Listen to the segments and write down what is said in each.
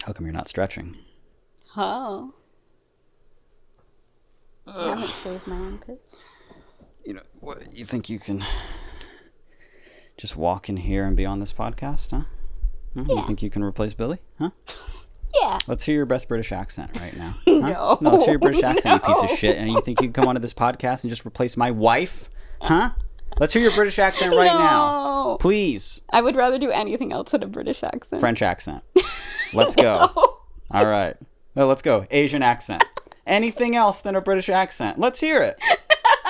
How come you're not stretching? Oh. I haven't shaved my armpits. You know, what, you think you can just walk in here and be on this podcast, huh? Yeah. You think you can replace Billy, huh? Yeah. Let's hear your best British accent right now. No. No, let's hear your British accent, you piece of shit. And you think you can come onto this podcast and just replace my wife, huh? Let's hear your British accent right now. Please. I would rather do anything else than a British accent. French accent. Let's go. All right. No, let's go. Asian accent. Anything else than a British accent. Let's hear it.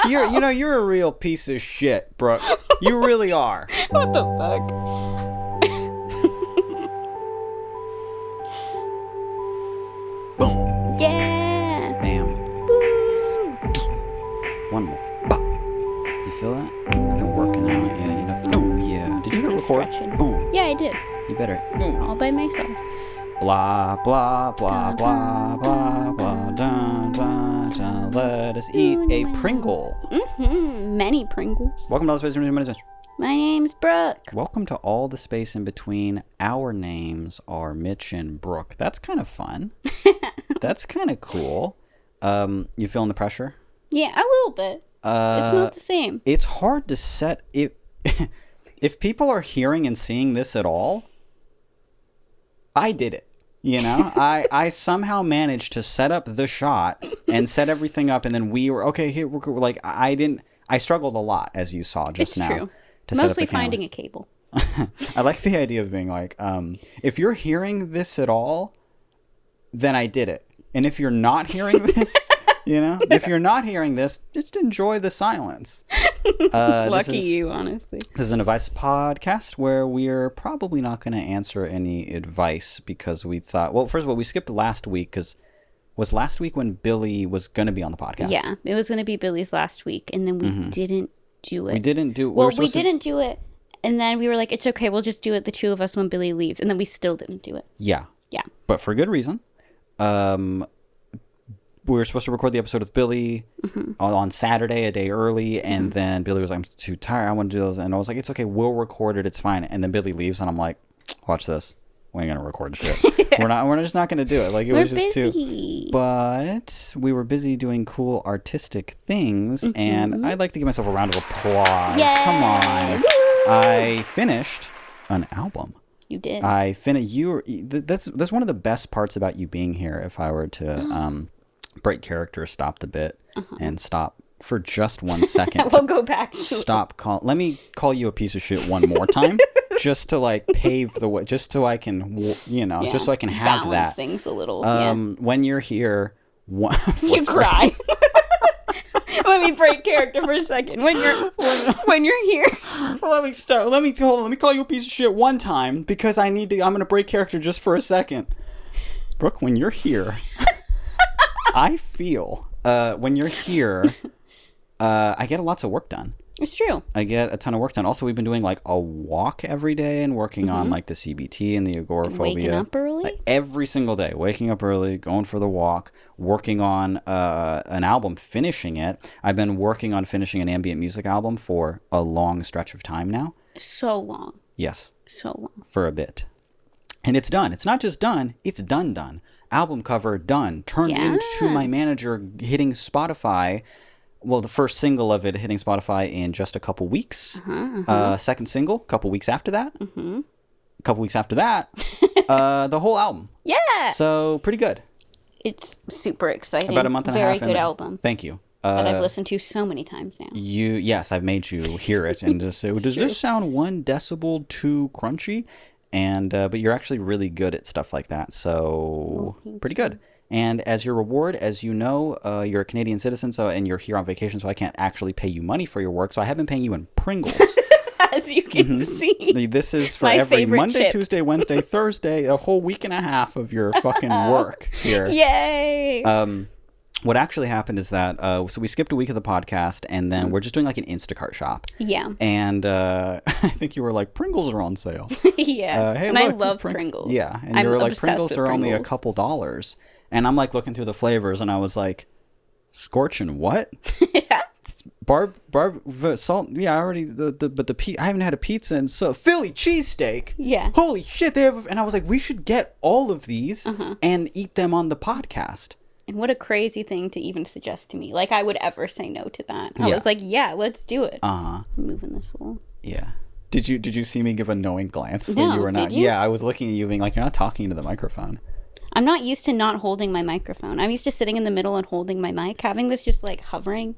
You're a real piece of shit, Brooke. You really are. What the fuck? Boom. Yeah. Bam. Woo. One more. Bah. You feel that? I've been working out. Yeah, you know. Oh, yeah. Did you hit record? Stretching. Boom. Yeah, I did. You better. Boom. All by myself. Blah, blah, blah, blah, blah, blah, dun, dun, dun. Let us eat a Pringle. Many Pringles. Welcome to All the Space in Between. My name's Brooke. Welcome to All the Space in Between. Our names are Mitch and Brooke. That's kind of fun. That's kind of cool. You feeling the pressure? Yeah, a little bit. It's not the same. It's hard to set it. If people are hearing and seeing this at all, I did it. You know, I somehow managed to set up the shot and set everything up, and then we were okay. Here, we're like I struggled a lot, as you saw just now. It's true. To set up Mostly the camera. finding a cable. I like the idea of being like, if you're hearing this at all, then I did it. And if you're not hearing this, you know, if you're not hearing this, just enjoy the silence. Lucky you, honestly. This is an advice podcast where we're probably not going to answer any advice because we thought, well, first of all, we skipped last week because was last week when Billy was going to be on the podcast. Yeah, it was going to be Billy's last week, and then we didn't do it. We didn't do it. Well, we didn't do it, and then we were like, it's okay, we'll just do it, the two of us, when Billy leaves, and then we still didn't do it. Yeah. Yeah. But for good reason. We were supposed to record the episode with Billy on Saturday, a day early, and then Billy was like, I'm too tired, I want to do those. And I was like, it's okay, we'll record it, it's fine. And then Billy leaves, and I'm like, watch this. We ain't going to record shit. We're just not going to do it. Like, it was just busy. But we were busy doing cool artistic things, and I'd like to give myself a round of applause. Yay! Come on. Woo! I finished an album. You did. That's one of the best parts about you being here. If I were to break character, stop the bit, and stop for just 1 second. We'll go back to Let me call you a piece of shit one more time, just to like pave the way, just so I can, just so I can have balance that. Things a little. When you're here, you cry. Let me break character for a second. When you're here. Let me start. Let me call you a piece of shit one time because I'm gonna break character just for a second. Brooke, when you're here, I feel when you're here, I get lots of work done. It's true. I get a ton of work done. Also, we've been doing like a walk every day and working on like the CBT and the agoraphobia. Waking up early? Like, every single day. Waking up early, going for the walk, working on an album, finishing it. I've been working on finishing an ambient music album for a long stretch of time now. So long. Yes. So long. For a bit. And it's done. It's not just done. It's done. Album cover done. Turned into my manager hitting Spotify. Well, the first single of it hitting Spotify in just a couple weeks. Second single, a couple weeks after that. A couple weeks after that, the whole album. Yeah. So pretty good. It's super exciting. About a month and a half. Very good album. Thank you. That I've listened to so many times now. Yes, I've made you hear it and just say, does this sound 1 decibel too crunchy? And but you're actually really good at stuff like that. So pretty good. And as your reward, as you know, you're a Canadian citizen, and you're here on vacation, so I can't actually pay you money for your work. So I have been paying you in Pringles. As you can see. This is for My every Monday, chip. Tuesday, Wednesday, Thursday, a whole week and a half of your fucking work here. Yay! What actually happened is that, so we skipped a week of the podcast, and then we're just doing like an Instacart shop. Yeah. And I think you were like, Pringles are on sale. Yeah. Hey, and look, I love Pringles. Yeah. And you were like, Pringles are only a couple dollars. And I'm like looking through the flavors, and I was like, scorching what? Yeah. salt. Yeah, I already I haven't had a pizza and so Philly cheesesteak. Yeah. Holy shit, they have. And I was like, we should get all of these and eat them on the podcast. And what a crazy thing to even suggest to me. Like I would ever say no to that. I was like, yeah, let's do it. I'm moving this a little. Yeah. Did you see me give a knowing glance No, that you were not? did you? Yeah, I was looking at you being like, you're not talking to the microphone. I'm not used to not holding my microphone. I'm used to sitting in the middle and holding my mic. Having this just like hovering.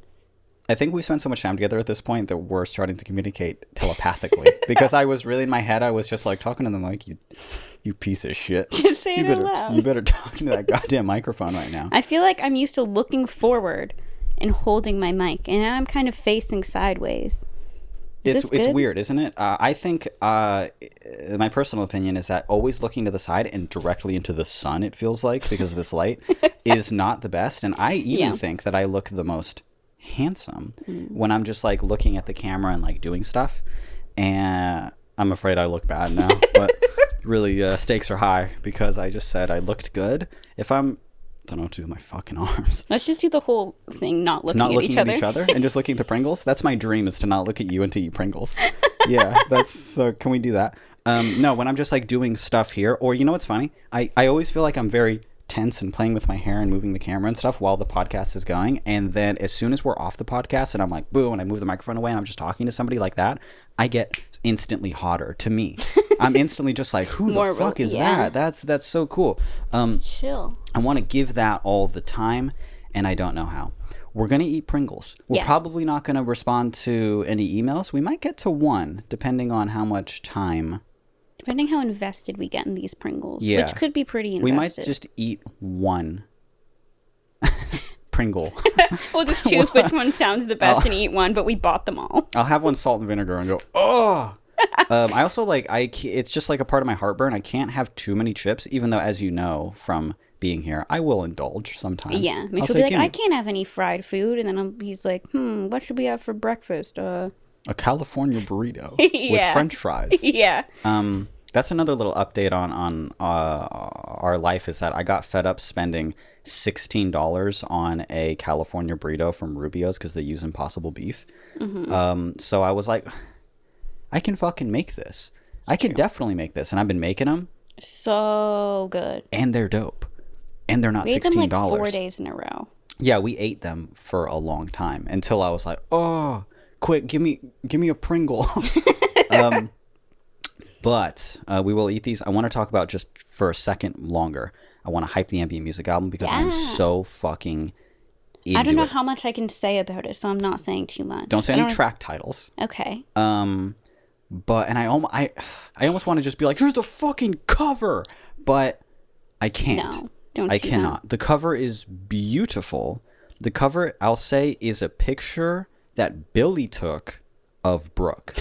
I think we spent so much time together at this point that we're starting to communicate telepathically. Because I was really in my head, I was just like talking to the mic, you piece of shit. Just say it out loud. You better talk into that goddamn microphone right now. I feel like I'm used to looking forward and holding my mic, and now I'm kind of facing sideways. It's weird, isn't it? I think my personal opinion is that always looking to the side and directly into the sun, it feels like, because of this light, is not the best. And I even think that I look the most handsome when I'm just like looking at the camera and like doing stuff. And I'm afraid I look bad now, but really stakes are high because I just said I looked good. If I don't know what to do with my fucking arms. Let's just do the whole thing, not looking at each other and just looking at the Pringles. That's my dream, is to not look at you and to eat Pringles. Yeah, can we do that? No, when I'm just like doing stuff here, or you know what's funny? I always feel like I'm very tense and playing with my hair and moving the camera and stuff while the podcast is going. And then as soon as we're off the podcast and I'm like, boo, and I move the microphone away and I'm just talking to somebody like that, I get instantly hotter to me. I'm instantly just like, who the fuck is that? That's so cool. Chill. I want to give that all the time, and I don't know how. We're going to eat Pringles. We're probably not going to respond to any emails. We might get to one, depending on how much time. Depending how invested we get in these Pringles, which could be pretty invested. We might just eat one Pringle. We'll just choose which one sounds the best and eat one, but we bought them all. I'll have one salt and vinegar and go, oh! I also it's just like a part of my heartburn. I can't have too many chips, even though, as you know from being here, I will indulge sometimes. Yeah, Mitch will be like, I can't have any fried food, and then he's like, what should we have for breakfast? A California burrito with French fries. Yeah. That's another little update on our life, is that I got fed up spending $16 on a California burrito from Rubio's because they use Impossible beef. So I was like, I can fucking make this. I could definitely make this, and I've been making them. So good. And they're dope. And they're not $16. We ate them like 4 days in a row. Yeah, we ate them for a long time until I was like, oh, quick, give me a Pringle. But we will eat these. I want to talk about, just for a second longer, I want to hype the Ambient music album because I'm so fucking into I don't know how much I can say about it, so I'm not saying too much. Don't say any track titles. Okay. But I almost want to just be like, here's the fucking cover, but I can't. No, don't. I cannot. That. The cover is beautiful. The cover, I'll say, is a picture that Billie took of Brooke.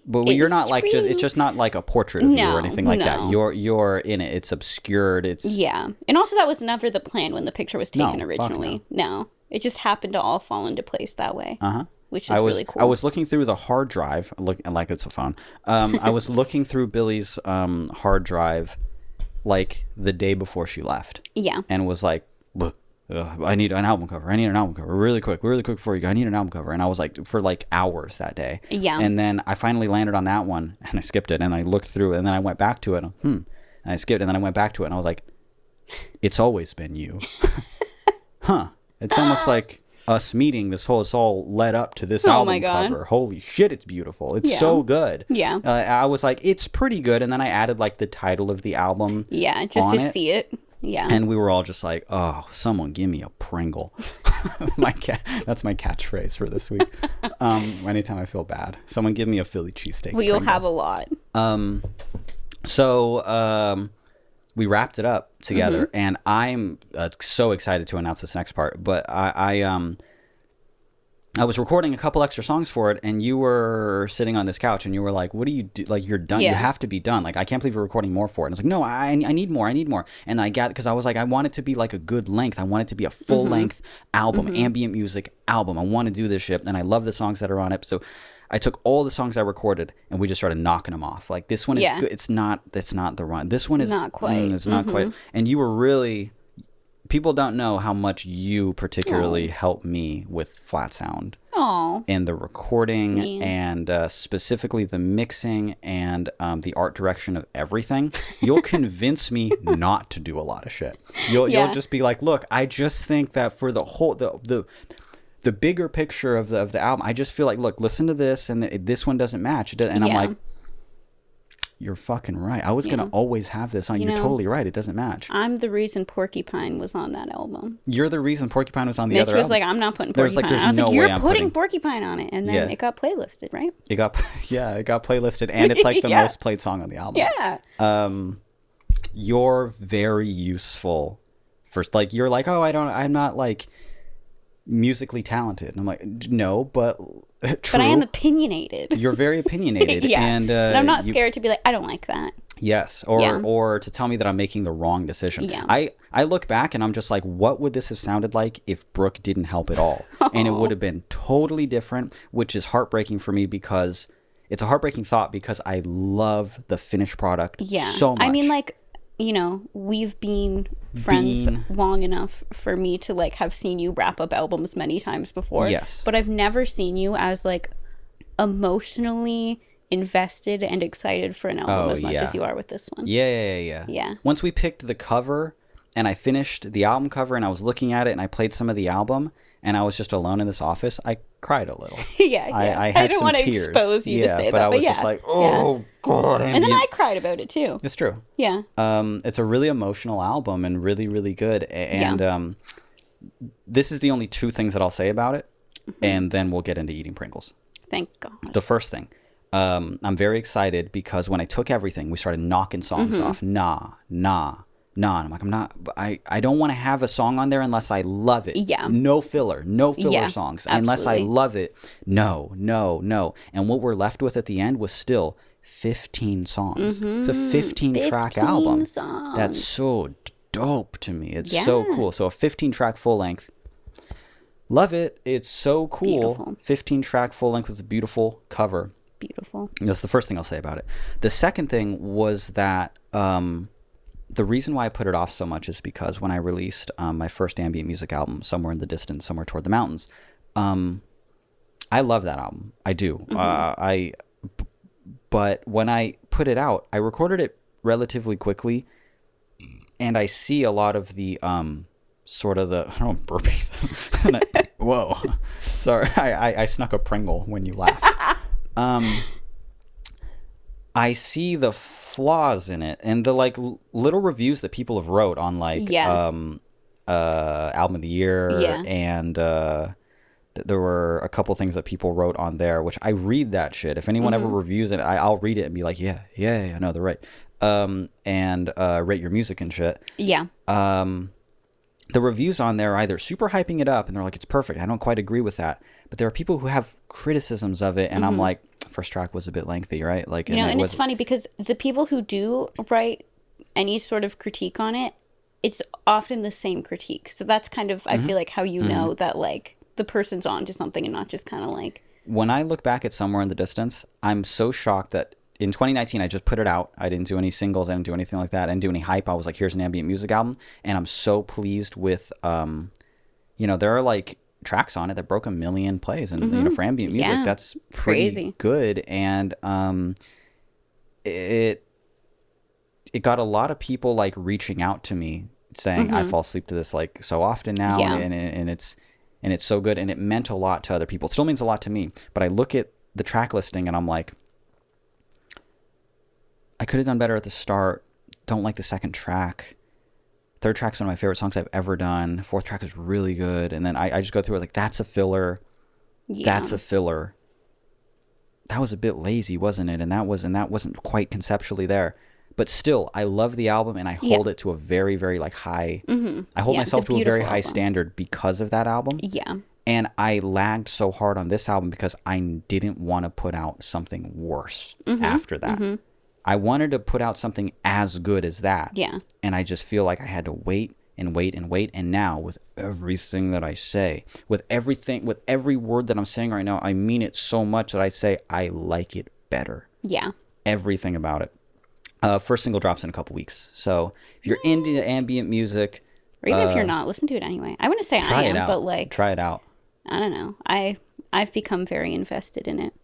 But you're not like it's just not like a portrait of you or anything like that. You're in it. It's obscured. Yeah. And also that was never the plan when the picture was taken originally. No. It just happened to all fall into place that way. Which is really cool. I was looking through the hard drive, like it's a phone. I was looking through Billie's hard drive like the day before she left. Yeah. And was like, I need an album cover. Really quick before you go. I need an album cover. And I was like, for like hours that day. Yeah. And then I finally landed on that one, and I skipped it, and I looked through it, and then I went back to it. And I skipped, and then I went back to it, and I was like, it's always been you. It's almost like us meeting. It's all led up to this album cover. Holy shit, it's beautiful. It's so good. Yeah. I was like, it's pretty good, and then I added like the title of the album. Yeah, just to see it. Yeah. And we were all just like, oh, someone give me a Pringle. That's my catchphrase for this week. Anytime I feel bad, someone give me a Philly cheesesteak. Well, you'll have a lot. So we wrapped it up together, and I'm so excited to announce this next part. But I was recording a couple extra songs for it, and you were sitting on this couch, and you were like, what do you do? Like, you're done. Yeah. You have to be done. Like, I can't believe you're recording more for it. And I was like, no, I need more. And I got, because I was like, I want it to be like a good length. I want it to be a full-length album, ambient music album. I want to do this shit, and I love the songs that are on it. So I took all the songs I recorded, and we just started knocking them off. Like, this one is good. That's not the run. This one is not quite. It's not quite. And you were really... People don't know how much you particularly helped me with Flat Sound. Oh. And the recording Man. and specifically the mixing and the art direction of everything, you'll convince me not to do a lot of shit. You'll just be like, look, I just think that for the whole the bigger picture of the album, I just feel like, look, listen to this, and this one doesn't match. And I'm like, you're fucking right. I was gonna always have this on. You're totally right. It doesn't match. I'm the reason Porcupine was on that album. You're the reason Porcupine was on the Mitch other album. was like, I'm not putting Porcupine on. I was like, you're putting Porcupine on it. And then it got playlisted, right? It got playlisted, and it's like the most played song on the album. Yeah. You're very useful for, like, you're like, oh, I'm not like musically talented. And I'm like, no, but true. But I am opinionated. You're very opinionated. And I'm not scared to be like, I don't like that. Yes. Or to tell me that I'm making the wrong decision. Yeah. I look back and I'm just like, what would this have sounded like if Brooke didn't help at all? And it would have been totally different, which is heartbreaking for me, because it's a heartbreaking thought, because I love the finished product so much. I mean, like, we've been friends long enough for me to like have seen you wrap up albums many times before. Yes. But I've never seen you as like emotionally invested and excited for an album as much as you are with this one. Yeah. Once we picked the cover and I finished the album cover and I was looking at it and I played some of the album and I was just alone in this office, I cried a little. I had don't some want to tears. expose you to say but that. I was just like, oh God. And then I cried about it too. It's true. Yeah. It's a really emotional album and really, really good. And this is the only two things that I'll say about it. Mm-hmm. And then we'll get into eating Pringles. Thank God. The first thing. I'm very excited because when I took everything, we started knocking songs off. Nah. And I'm like, I don't want to have a song on there unless I love it. Yeah. No filler songs. Absolutely. Unless I love it. No. And what we're left with at the end was still 15 songs. It's a 15-track album. Songs. That's so dope to me. It's so cool. So a 15-track full length. Love it. It's so cool. 15-track full length with a beautiful cover. Beautiful. That's the first thing I'll say about it. The second thing was that the reason why I put it off so much is because when I released my first ambient music album, Somewhere in the Distance, Somewhere Toward the Mountains, I love that album. I do. But when I put it out, I recorded it relatively quickly, and I see a lot of the sort of the, I don't know, burpees. Whoa. Sorry, I snuck a Pringle when you laughed. I see the flaws in it and the like little reviews that people have wrote on like album of the year and there were a couple things that people wrote on there, which I read that shit. If anyone ever reviews it, I'll read it and be like, yeah, I know they're right. And rate your music and shit. Yeah. The reviews on there are either super hyping it up and they're like, it's perfect. I don't quite agree with that. But there are people who have criticisms of it. And I'm like, first track was a bit lengthy, right? Like, and it's funny because the people who do write any sort of critique on it, it's often the same critique. So that's kind of, I feel like, how you know that like the person's on to something and not just kind of like. When I look back at Somewhere in the Distance, I'm so shocked that in 2019, I just put it out. I didn't do any singles. I didn't do anything like that. I didn't do any hype. I was like, here's an ambient music album. And I'm so pleased with, there are like tracks on it that broke 1 million plays. And, for ambient music, that's pretty crazy. Good. And it got a lot of people like reaching out to me saying, I fall asleep to this like so often now. Yeah. And it's so good. And it meant a lot to other people. It still means a lot to me. But I look at the track listing and I'm like, I could have done better at the start. Don't like the second track. Third track's one of my favorite songs I've ever done. Fourth track is really good. And then I just go through it like, that's a filler. Yeah. That's a filler. That was a bit lazy, wasn't it? And that wasn't quite conceptually there. But still, I love the album and I hold it to a very, very like high. I hold myself to a very high standard because of that album. Yeah. And I lagged so hard on this album because I didn't want to put out something worse after that. I wanted to put out something as good as that. Yeah. And I just feel like I had to wait and wait and wait. And now with everything that I say, with every word that I'm saying right now, I mean it so much that I say I like it better. Yeah. Everything about it. First single drops in a couple weeks. So if you're into ambient music. Or even if you're not, listen to it anyway. I wouldn't say I am, but like. Try it out. I don't know. I I've become very invested in it.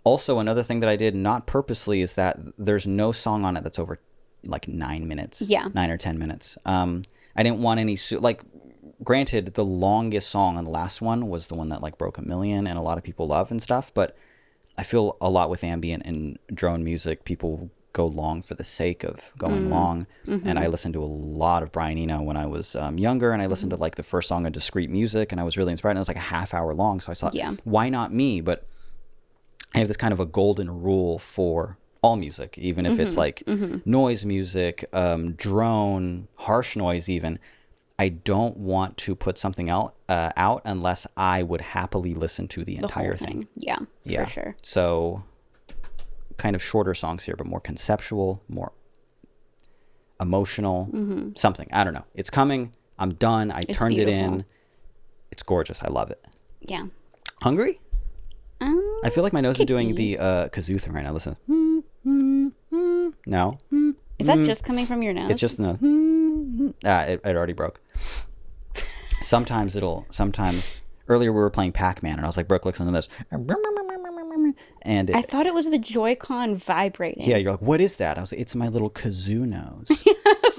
Also, another thing that I did not purposely is that there's no song on it that's over like 9 minutes. Yeah. 9 or 10 minutes. I didn't want any like. Granted, the longest song on the last one was the one that like broke 1 million and a lot of people love and stuff. But I feel a lot with ambient and drone music, people go long for the sake of going long. And I listened to a lot of Brian Eno when I was younger, and I listened to like the first song of Discrete Music, and I was really inspired. And it was like a half hour long, so I thought, why not me? But I have this kind of a golden rule for all music, even if it's like noise music, drone, harsh noise even. I don't want to put something out unless I would happily listen to the entire thing. Yeah, for sure. So kind of shorter songs here, but more conceptual, more emotional, something. I don't know. It's coming. I'm done. It's turned beautiful. It in. It's gorgeous. I love it. Yeah. Hungry? I feel like my nose is doing the kazoo thing right now. Listen. No. Is that just coming from your nose? It's just the it already broke. Sometimes earlier we were playing Pac-Man and I was like, Brooke, listen to this. And I thought it was the Joy-Con vibrating. Yeah, you're like, what is that? I was like, it's my little kazoo nose.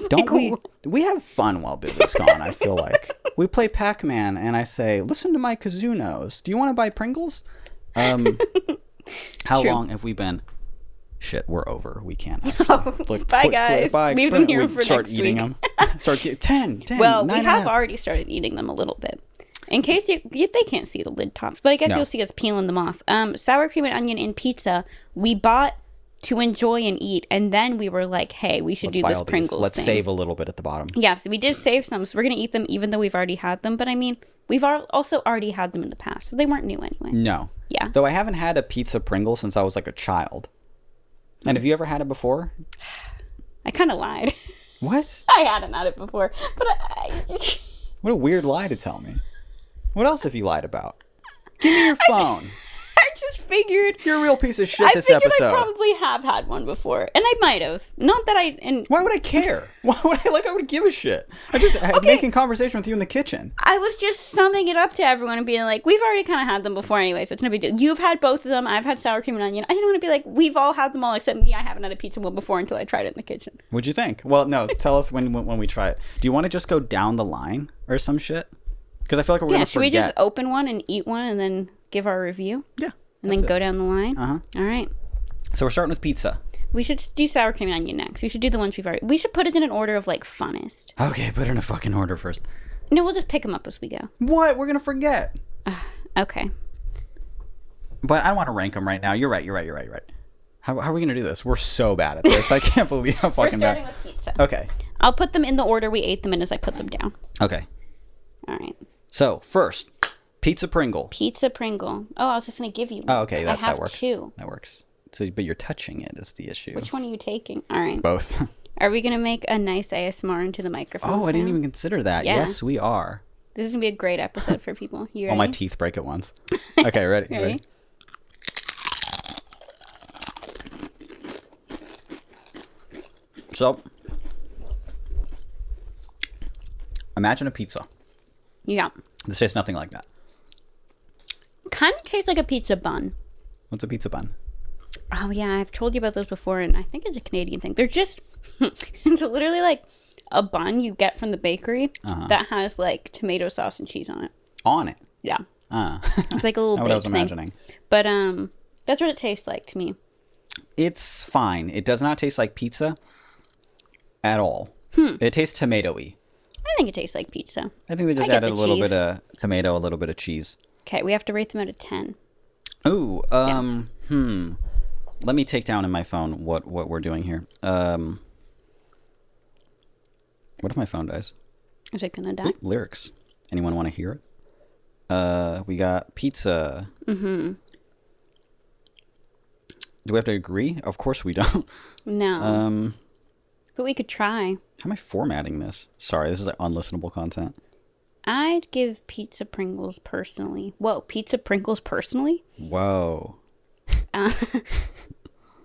Don't we have fun while Billy's gone, I feel like. We play Pac-Man and I say, listen to my kazoo nose. Do you want to buy Pringles? How long have we been? Shit, we're over. We can't. Look, bye, guys. Bye. Leave them here for start next eating week. Them. Start 10. Well, we have already started eating them a little bit. In case they can't see the lid tops, but I guess you'll see us peeling them off. Sour cream and onion in pizza, we bought to enjoy and eat, and then we were like, hey, we should do this Pringles Let's thing. save a little bit at the bottom. Yeah, so we did save some, so we're going to eat them even though we've already had them. But I mean, we've also already had them in the past, so they weren't new anyway. No. Yeah. Though I haven't had a pizza Pringle since I was like a child. And have you ever had it before? I kind of lied. What? I hadn't had it before, but What a weird lie to tell me. What else have you lied about? Give me your phone. I just figured you're a real piece of shit this episode. I probably have had one before, and I might have. Not that I. And why would I care? Why would I would give a shit? I just making conversation with you in the kitchen. I was just summing it up to everyone and being like, we've already kind of had them before anyway, so it's no big deal. You've had both of them. I've had sour cream and onion. I didn't want to be like, we've all had them all except me. I haven't had a pizza one before until I tried it in the kitchen. What'd you think? Well, no. Tell us when we try it. Do you want to just go down the line or some shit? Because I feel like we're gonna forget. Should we just open one and eat one and then give our review? Yeah. And then go down the line? Uh-huh. All right. So we're starting with pizza. We should do sour cream and onion next. We should do the ones we've already... We should put it in an order of, like, funnest. Okay, put it in a fucking order first. No, we'll just pick them up as we go. What? We're going to forget. Okay. But I don't want to rank them right now. You're right. How are we going to do this? We're so bad at this. I can't believe how fucking bad. We're starting with pizza. Okay. I'll put them in the order we ate them in as I put them down. Okay. All right. So, first... Pizza Pringle. Pizza Pringle. Oh, I was just going to give you one. Oh, okay. That works. Two. That works. So, but you're touching it is the issue. Which one are you taking? All right. Both. Are we going to make a nice ASMR into the microphone? Oh, I didn't even consider that. Yeah. Yes, we are. This is going to be a great episode for people. You ready? All my teeth break at once. Okay, ready? Ready? So, imagine a pizza. Yeah. This tastes nothing like that. Kind of tastes like a pizza bun. What's a pizza bun? Oh, yeah. I've told you about those before, and I think it's a Canadian thing. They're just... it's literally like a bun you get from the bakery that has, like, tomato sauce and cheese on it. On it? Yeah. It's like a little baked what I was imagining. Thing. But that's what it tastes like to me. It's fine. It does not taste like pizza at all. It tastes tomatoey. I think it tastes like pizza. I think they just added a little bit of tomato, a little bit of cheese. Okay, we have to rate them out of 10. Ooh, Let me take down in my phone what we're doing here. What if my phone dies? Is it gonna die? Ooh, lyrics. Anyone want to hear it? We got pizza. Mm-hmm. Do we have to agree? Of course we don't. No. But we could try. How am I formatting this? Sorry, this is like unlistenable content. I'd give Pizza Pringles personally. Whoa, Pizza Pringles personally? Whoa.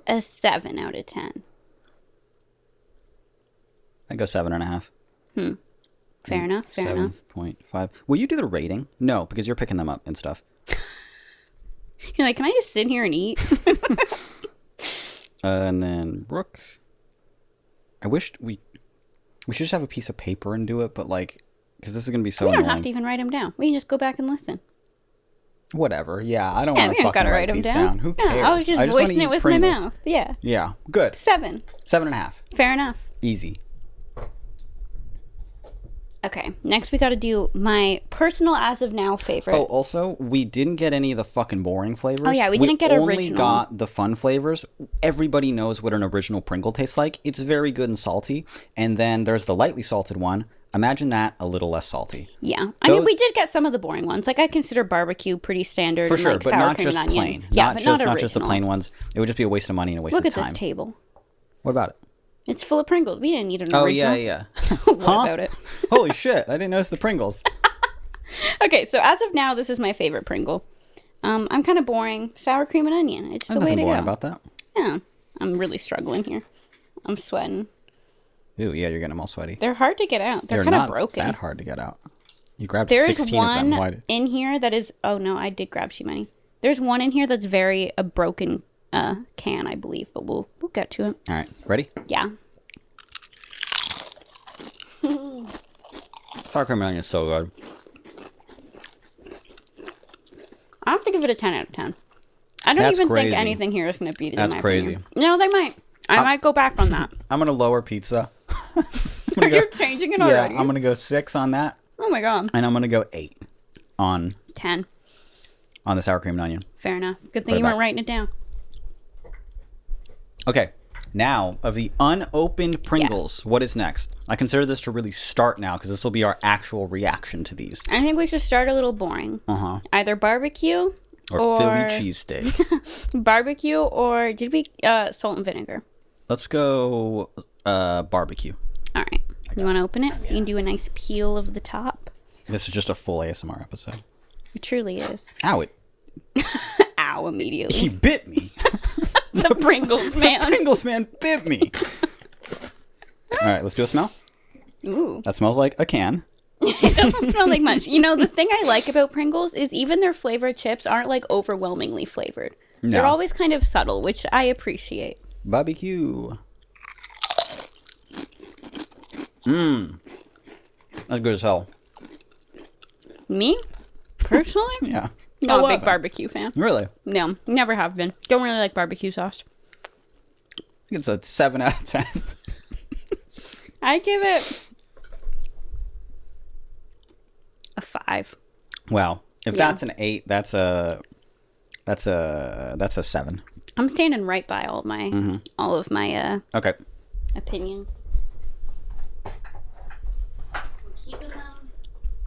A 7 out of 10. I go 7.5. Fair enough. 7.5. Will you do the rating? No, because you're picking them up and stuff. You're like, can I just sit here and eat? And then Brooke. I wished we should just have a piece of paper and do it, but like, because this is gonna be so. We don't annoying. have to even write them down. We can just go back and listen. Whatever. Yeah, I don't want to we don't fucking gotta write them these down. Who cares? I was just voicing it with Pringles. my mouth. Yeah. Yeah. Good. 7. 7.5. Fair enough. Easy. Okay, next we got to do my personal as of now favorite. Oh, also, we didn't get any of the fucking boring flavors. Oh, yeah, we didn't get only original. got the fun flavors. Everybody knows what an original Pringle tastes like. It's very good and salty. And then there's the lightly salted one. Imagine that a little less salty. Yeah. I mean, we did get some of the boring ones. Like, I consider barbecue pretty standard. For sure, like but sour not cream just and onion. plain. Yeah, but not just the plain ones. It would just be a waste of money and a waste Look of at time. this table. What about it? It's full of Pringles. We didn't need an Oh, original. yeah. What about it? Holy shit, I didn't notice the Pringles. Okay, so as of now, this is my favorite Pringle. I'm kind of boring. Sour cream and onion. It's the way Nothing to boring go. about that. Yeah. I'm really struggling here. I'm sweating. Ooh, yeah, you're getting them all sweaty. They're hard to get out. They're kind not of broken. that hard to get out. You grabbed There's 16 of them. one in here that is... Oh, no, I did grab too many. There's one in here that's a broken can, I believe, but we'll get to it. All right, ready? Yeah. Sour cream and onion is so good. I have to give it a 10 out of 10. I don't That's even crazy. think anything here is going to beat it. That's in my crazy. opinion. No, they might. I might go back on that. I'm going to lower pizza. You're changing it already. Yeah, I'm going to go 6 on that. Oh my god. And I'm going to go 8 on 10. On the sour cream and onion. Fair enough. Good thing you weren't writing it down. Okay. Now, of the unopened Pringles, what is next? I consider this to really start now because this will be our actual reaction to these. I think we should start a little boring. Uh-huh. Either barbecue or Philly cheesesteak. Barbecue or did we salt and vinegar? Let's go barbecue. All right. You want to open it? Yeah. You can do a nice peel of the top. This is just a full ASMR episode. It truly is. Ow, Ow, immediately. He bit me. The Pringles man. The Pringles man bit me. All right, let's do a smell. Ooh. That smells like a can. It doesn't smell like much. You know, the thing I like about Pringles is even their flavored chips aren't like overwhelmingly flavored. No. They're always kind of subtle, which I appreciate. BBQ. Mmm. That's good as hell. Me? Personally? Yeah. Not a big barbecue fan. Really? No, never have been. Don't really like barbecue sauce. I think it's a 7 out of 10. I give it a 5. Wow. If that's an 8, that's a 7. I'm standing right by all of my okay. opinions.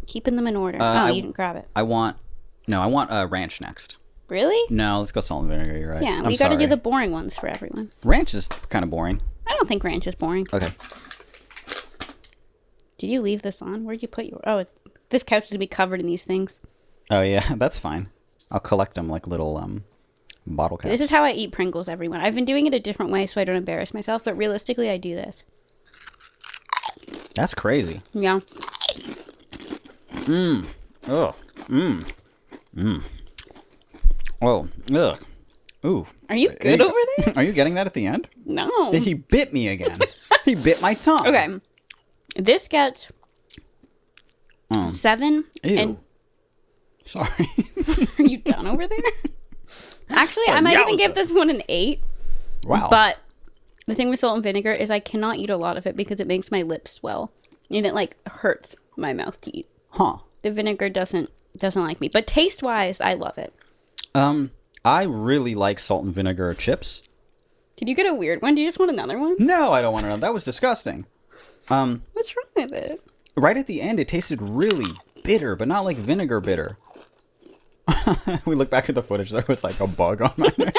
Keeping them in order. You didn't grab it. I want ranch next. Really? No, let's go salt and vinegar. You're right. Yeah, we got to do the boring ones for everyone. Ranch is kind of boring. I don't think ranch is boring. Okay. Did you leave this on? Where'd you put your... Oh, this couch is going to be covered in these things. Oh, yeah. That's fine. I'll collect them like little bottle caps. This is how I eat Pringles, everyone. I've been doing it a different way so I don't embarrass myself, but realistically, I do this. That's crazy. Yeah. Mmm. Oh. Mmm. Mmm. Oh. Ugh. Ooh. Are you good over there? Are you getting that at the end? No. He bit me again. He bit my tongue. Okay. This gets 7. Ew. And sorry. are you done over there? Actually, I might even give this one an 8. Wow. But the thing with salt and vinegar is I cannot eat a lot of it because it makes my lips swell. And it like hurts my mouth to eat. Huh. The vinegar doesn't like me. But taste-wise, I love it. I really like salt and vinegar chips. Did you get a weird one? Do you just want another one? No, I don't want another. That was disgusting. What's wrong with it? Right at the end, it tasted really bitter, but not like vinegar bitter. We look back at the footage. There was like a bug on my nose.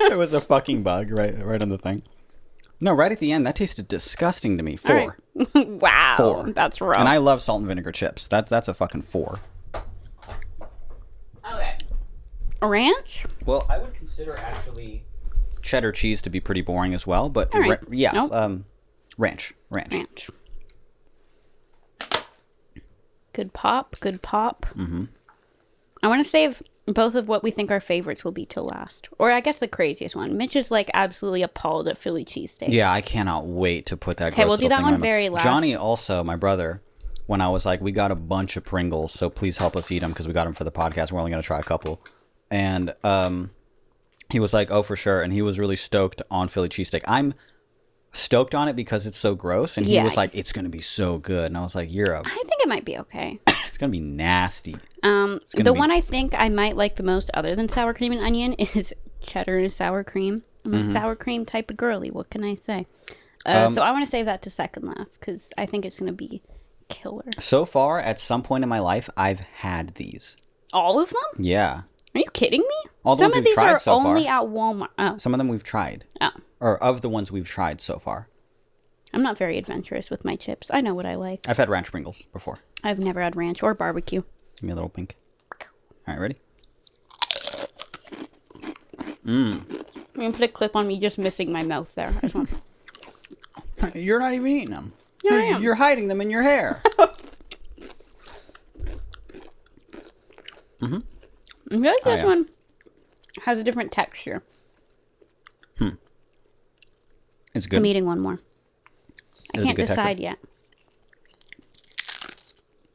There was a fucking bug right on the thing. No, right at the end, that tasted disgusting to me. 4. Right. Wow. 4. That's rough. And I love salt and vinegar chips. That's a fucking 4. Okay. Ranch? Well, I would consider actually cheddar cheese to be pretty boring as well, but right. Nope. Ranch. Good pop. Mm-hmm. I want to save both of what we think our favorites will be till last. Or I guess the craziest one. Mitch is like absolutely appalled at Philly cheesesteak. Yeah, I cannot wait to put that. Okay, we'll do that one very last. Johnny also, my brother, when I was like, we got a bunch of Pringles, so please help us eat them because we got them for the podcast. We're only going to try a couple. And he was like, oh, for sure. And he was really stoked on Philly cheesesteak. I'm stoked on it because it's so gross. And he was like, it's going to be so good. And I was like, I think it might be okay. It's going to be nasty. The one I think I might like the most other than sour cream and onion is cheddar and sour cream. I'm a sour cream type of girly. What can I say? So I want to save that to second last because I think it's going to be killer. So far, at some point in my life, I've had these. All of them? Yeah. Are you kidding me? All the ones we've tried so far. Some of these are only at Walmart. Oh. Some of them we've tried. Oh. Or of the ones we've tried so far. I'm not very adventurous with my chips. I know what I like. I've had ranch Pringles before. I've never had ranch or barbecue. Give me a little pink. All right, ready? I'm going to put a clip on me just missing my mouth there. I just want... You're not even eating them. Yeah, I am. You're hiding them in your hair. I feel like this one has a different texture. It's good. I'm eating one more. I can't decide yet.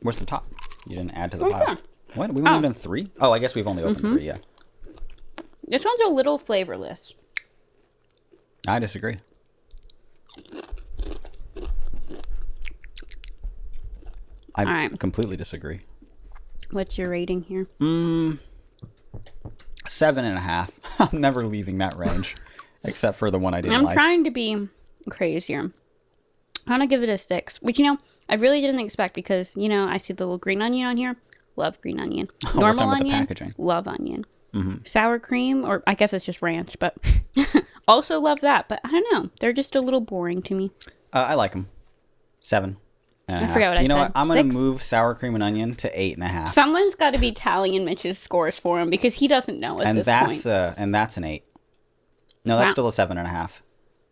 Where's the top? You didn't add to the pile. What? We've only done 3? Oh, I guess we've only opened 3, yeah. This one's a little flavorless. I disagree. I completely disagree. What's your rating here? 7.5. I'm never leaving that range. Except for the one I didn't like. I'm trying to be crazier. I want to give it a 6. Which, I really didn't expect because, I see the little green onion on here. Love green onion. Normal onion. The packaging. Love onion. Sour cream, or I guess it's just ranch, but also love that. But I don't know. They're just a little boring to me. I like them. 7. I forgot what I said. You know what? I'm going to move sour cream and onion to 8.5. Someone's got to be tallying Mitch's scores for him because he doesn't know at this point. And that's an 8. No, that's still a 7.5.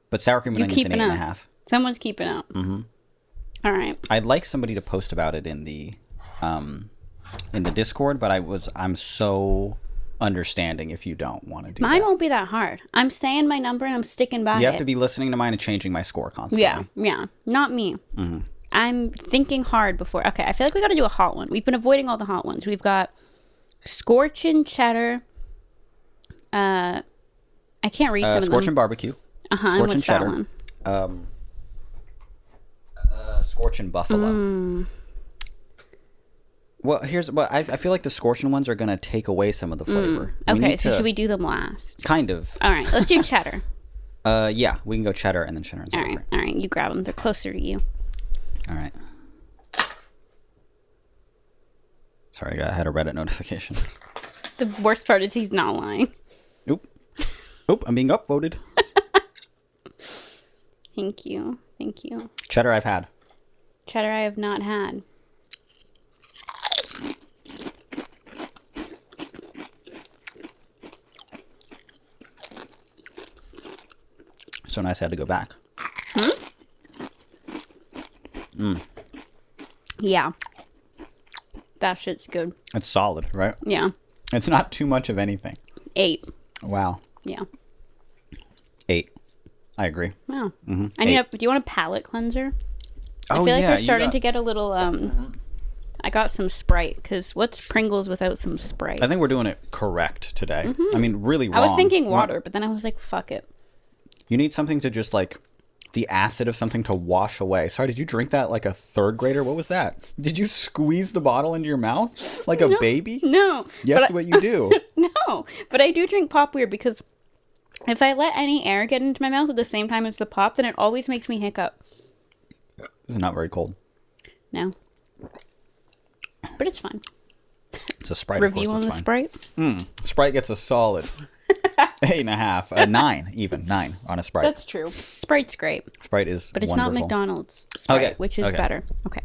But sour cream and onion's an 8.5. Someone's keeping up. All right. I'd like somebody to post about it in the Discord, but I'm so understanding if you don't want to do Mine that. won't be that hard. I'm saying my number and I'm sticking by it. You have to be listening to mine and changing my score constantly. Yeah. Not me. I'm thinking hard before. Okay, I feel like we got to do a hot one. We've been avoiding all the hot ones. We've got scorching cheddar. I can't read some of them. Scorching barbecue. Scorching cheddar. Scorching buffalo. Well, I feel like the scorching ones are going to take away some of the flavor. Okay, so should we do them last? Kind of. All right, let's do cheddar. Yeah, we can go cheddar and then cheddar and all right, you grab them. They're closer to you. All right. Sorry, I had a Reddit notification. The worst part is he's not lying. Oop, I'm being upvoted. Thank you. Cheddar I've had. Cheddar I have not had. So nice I had to go back. Yeah. That shit's good. It's solid, right? Yeah. It's not too much of anything. 8. Wow. Yeah. 8. I agree. Wow. Do you want a palate cleanser? I feel like they're starting to get a little, I got some Sprite, because what's Pringles without some Sprite? I think we're doing it correct today. I mean, really wrong. I was thinking water, but then I was like, fuck it. You need something to just, the acid of something to wash away. Sorry, did you drink that like a third grader? What was that? Did you squeeze the bottle into your mouth like a baby? No. Yes, what you do. No, but I do drink pop weird because if I let any air get into my mouth at the same time as the pop, then it always makes me hiccup. It's not very cold. No. But it's fine. It's a Sprite. Review on the fine. Sprite? Sprite gets a solid 8.5. 9 even. 9 on a Sprite. That's true. Sprite's great. Sprite is But it's wonderful. not McDonald's Sprite, which is better. Okay.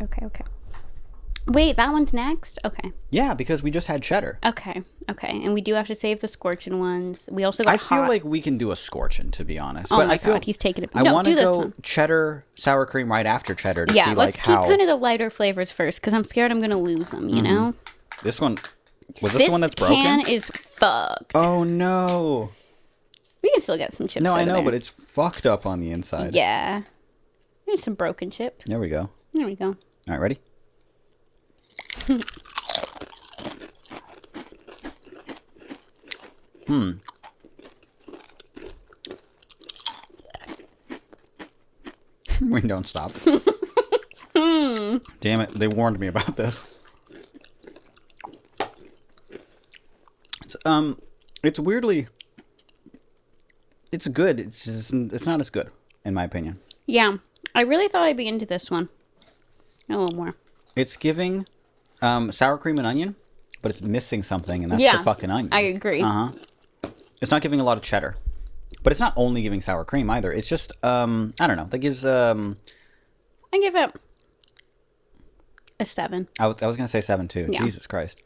Wait, that one's next? Okay. Yeah, because we just had cheddar. Okay. And we do have to save the scorching ones. We also got I feel like we can do a scorching, to be honest. Oh but my God, he's taking it. I want to go cheddar, sour cream right after cheddar to see let's keep kind of the lighter flavors first, because I'm scared I'm going to lose them, you know? This one, Was this the one that's broken? This can is fucked. Oh, no. We can still get some chips. No, I know, there. but it's fucked up on the inside. Yeah. There's some broken chip. There we go. There we go. All right, ready? We don't stop. Damn it, they warned me about this. It's weirdly... It's good. It's not as good, in my opinion. Yeah. I really thought I'd be into this one. A little more. It's giving sour cream and onion, but it's missing something, and that's the fucking onion. I agree. Uh-huh. It's not giving a lot of cheddar. But it's not only giving sour cream either. It's just, I don't know. That gives... I give it a 7. I was going to say 7, too. Yeah. Jesus Christ.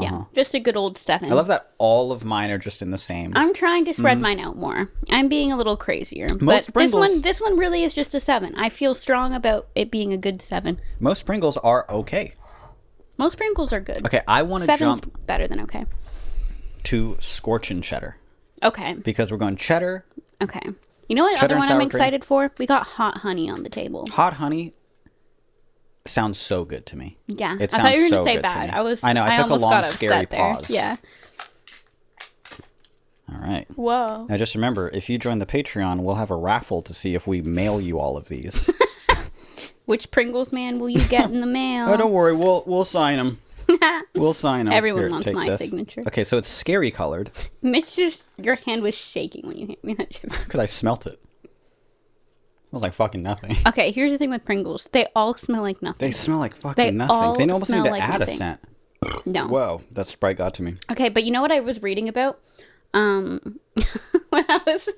Yeah, just a good old 7. I love that all of mine are just in the same. I'm trying to spread mine out more. I'm being a little crazier. Most but Pringles, this one really is just a 7. I feel strong about it being a good 7. Most Pringles are okay. Most Pringles are good. Okay, I want to jump better than okay. to scorching cheddar. Okay. Because we're going cheddar. Okay. You know what Cheddar other one I'm cream. excited for? We got hot honey on the table. Hot honey sounds so good to me. Yeah. It I thought you were sounds going so to say good to bad. me. I know. I took a long, scary pause. Yeah. All right. Whoa. Now just remember, if you join the Patreon, we'll have a raffle to see if we mail you all of these. Which Pringles man will you get in the mail? Oh, don't worry. We'll sign them. We'll sign them. Everyone wants my signature. Okay, so it's scary colored. Mitch, your hand was shaking when you handed me that chip. Because I smelt it. It was like fucking nothing. Okay, here's the thing with Pringles. They all smell like nothing. They smell like fucking nothing. They almost need to add a scent. No. Whoa, that Sprite got to me. Okay, but you know what I was reading about? When I was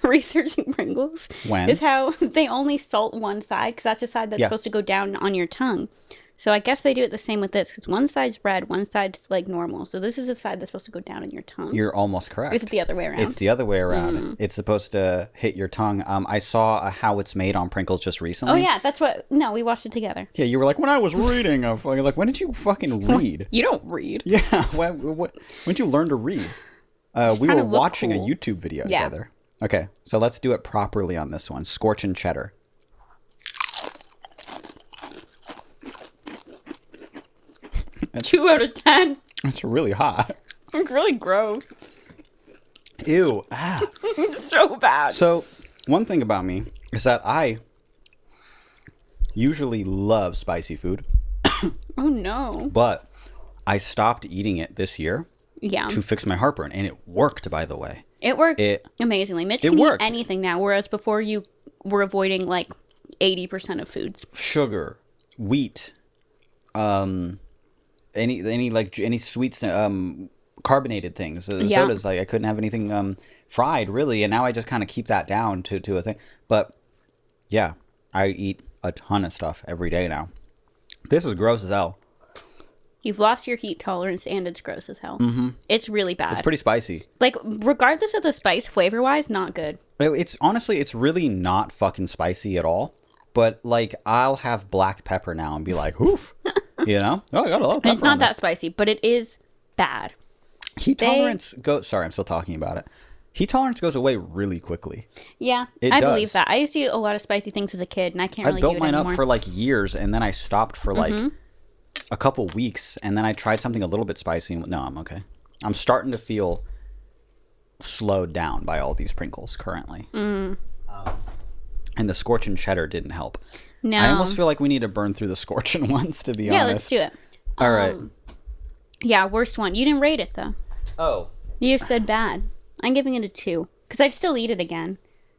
researching Pringles. When? Is how they only salt one side, because that's the side that's supposed to go down on your tongue. So I guess they do it the same with this, because one side's red, one side's like normal. So this is the side that's supposed to go down in your tongue. You're almost correct. Is it the other way around? It's the other way around. It's supposed to hit your tongue. I saw How It's Made on Pringles just recently. Oh yeah, that's what. No, we watched it together. Yeah, you were like, when I was reading, like, when did you fucking read? You don't read. Yeah, when did you learn to read? We were watching cool. a YouTube video together. Okay, so let's do it properly on this one. Scorching cheddar. That's 2 out of 10. It's really hot. It's really gross. Ew. Ah. It's so bad. So, one thing about me is that I usually love spicy food. Oh, no. But I stopped eating it this year to fix my heartburn. And it worked, by the way. It worked amazingly. Mitch can eat anything now, whereas before you were avoiding like 80% of foods. Sugar, wheat, any sweets, carbonated things. Sodas, like I couldn't have anything fried really, and now I just kind of keep that down to a thing. But yeah, I eat a ton of stuff every day now. This is gross as hell. You've lost your heat tolerance, and it's gross as hell. Mm-hmm. It's really bad. It's pretty spicy. Like, regardless of the spice, flavor-wise, not good. It's honestly, it's really not fucking spicy at all. But like, I'll have black pepper now and be like, oof, you know? Oh, I got a lot of pepper. It's not that spicy, but it is bad. Heat tolerance goes. Sorry, I'm still talking about it. Heat tolerance goes away really quickly. Yeah, I believe that. I used to eat a lot of spicy things as a kid, and I can't really do it anymore. I built mine up for like years, and then I stopped for like a couple weeks, and then I tried something a little bit spicy. And no, I'm okay. I'm starting to feel slowed down by all these Pringles currently. And the scorching cheddar didn't help. No. I almost feel like we need to burn through the scorching ones, to be honest. Yeah, let's do it. All right. Yeah, worst one. You didn't rate it, though. Oh. You just said bad. I'm giving it a 2. Because I'd still eat it again.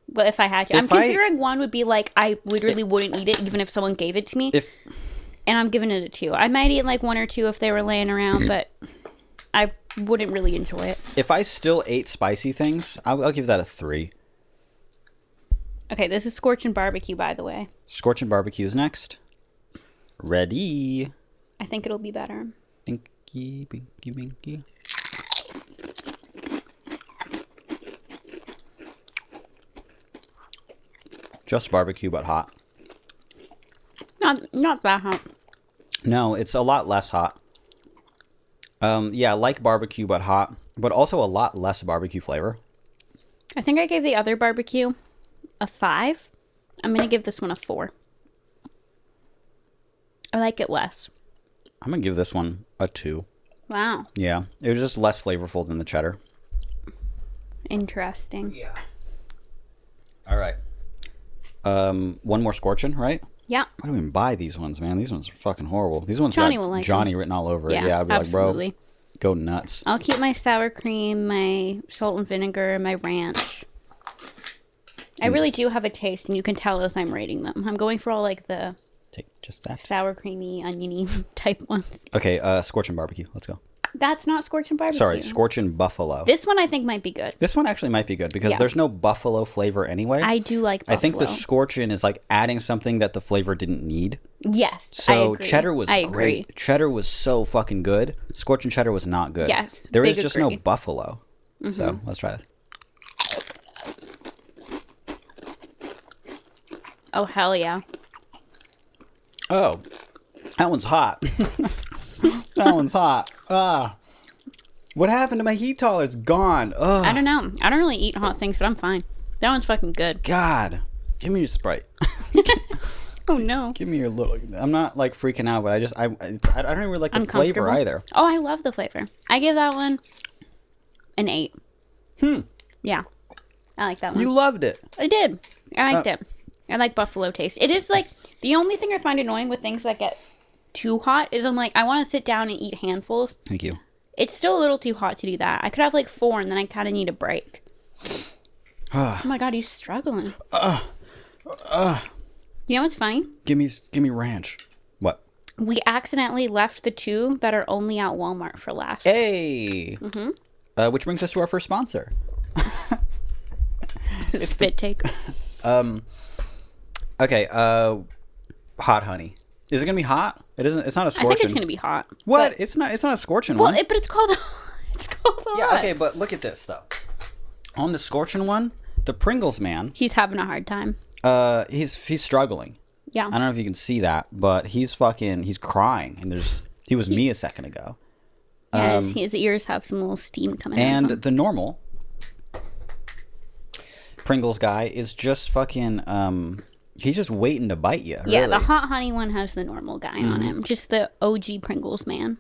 But if I had to. I'm considering 1 would be like, I literally wouldn't eat it even if someone gave it to me. And I'm giving it a 2. I might eat like 1 or 2 if they were laying around, but I wouldn't really enjoy it. If I still ate spicy things, I'll give that a 3. Okay, this is Scorching Barbecue, by the way. Scorching Barbecue is next. Ready. I think it'll be better. Binky, binky, binky. Just barbecue, but hot. Not that hot. No, it's a lot less hot. Yeah, like barbecue, but hot, but also a lot less barbecue flavor. I think I gave the other barbecue a 5. I'm going to give this one a 4. I like it less. I'm going to give this one a 2. Wow. Yeah, it was just less flavorful than the cheddar. Interesting. Yeah. All right. One more scorching, right? Yeah. I don't even buy these ones, man. These ones are fucking horrible. These ones Johnny got will like Johnny them. written all over it. Yeah, Yeah, I'd be absolutely. like, bro, go nuts. I'll keep my sour cream, my salt and vinegar, my ranch. I really do have a taste, and you can tell as I'm rating them. I'm going for all like the Take just that. sour creamy, oniony type ones. Okay, scorching barbecue. Let's go. That's not scorching barbecue. Sorry, scorching buffalo. This one I think might be good. This one actually might be good because Yeah. there's no buffalo flavor anyway. I do like buffalo. I think the scorching is like adding something that the flavor didn't need. Yes, I So agree. cheddar was I agree. great. Cheddar was so fucking good. Scorching cheddar was not good. Yes, There is big just agree. no buffalo. So let's try this. Oh, hell yeah. Oh, that one's hot. That one's hot. Ah. What happened to my heat tolerance? Gone. Ugh. I don't know. I don't really eat hot things, but I'm fine. That one's fucking good. God. Give me your Sprite. Oh, no. Give me your little... I'm not, like, freaking out, but I don't even really like the flavor Uncomfortable? either. Oh, I love the flavor. I give that one an 8. Yeah. I like that one. You loved it. I did. I liked it. I like buffalo taste. It is like the only thing I find annoying with things that get too hot is I'm like, I want to sit down and eat handfuls. Thank you. It's still a little too hot to do that. I could have like 4 and then I kind of need a break. Oh my god, he's struggling. You know what's funny? Give me ranch. What? We accidentally left the 2 that are only at Walmart for last. Hey. Which brings us to our first sponsor. Spit take. Okay. Hot honey. Is it gonna be hot? It isn't. It's not a I scorching. think it's gonna be hot. What? But, It's not. It's not a scorching well, one. but it's called. It's called hot. Yeah. Okay, but look at this though. On the scorching one, the Pringles man. He's having a hard time. He's struggling. Yeah. I don't know if you can see that, but he's crying, and he was me a second ago. Yeah, his ears have some little steam coming out And of them. the normal Pringles guy is just fucking he's just waiting to bite you. Yeah, really. the hot honey one has the normal guy on him. Just the OG Pringles man.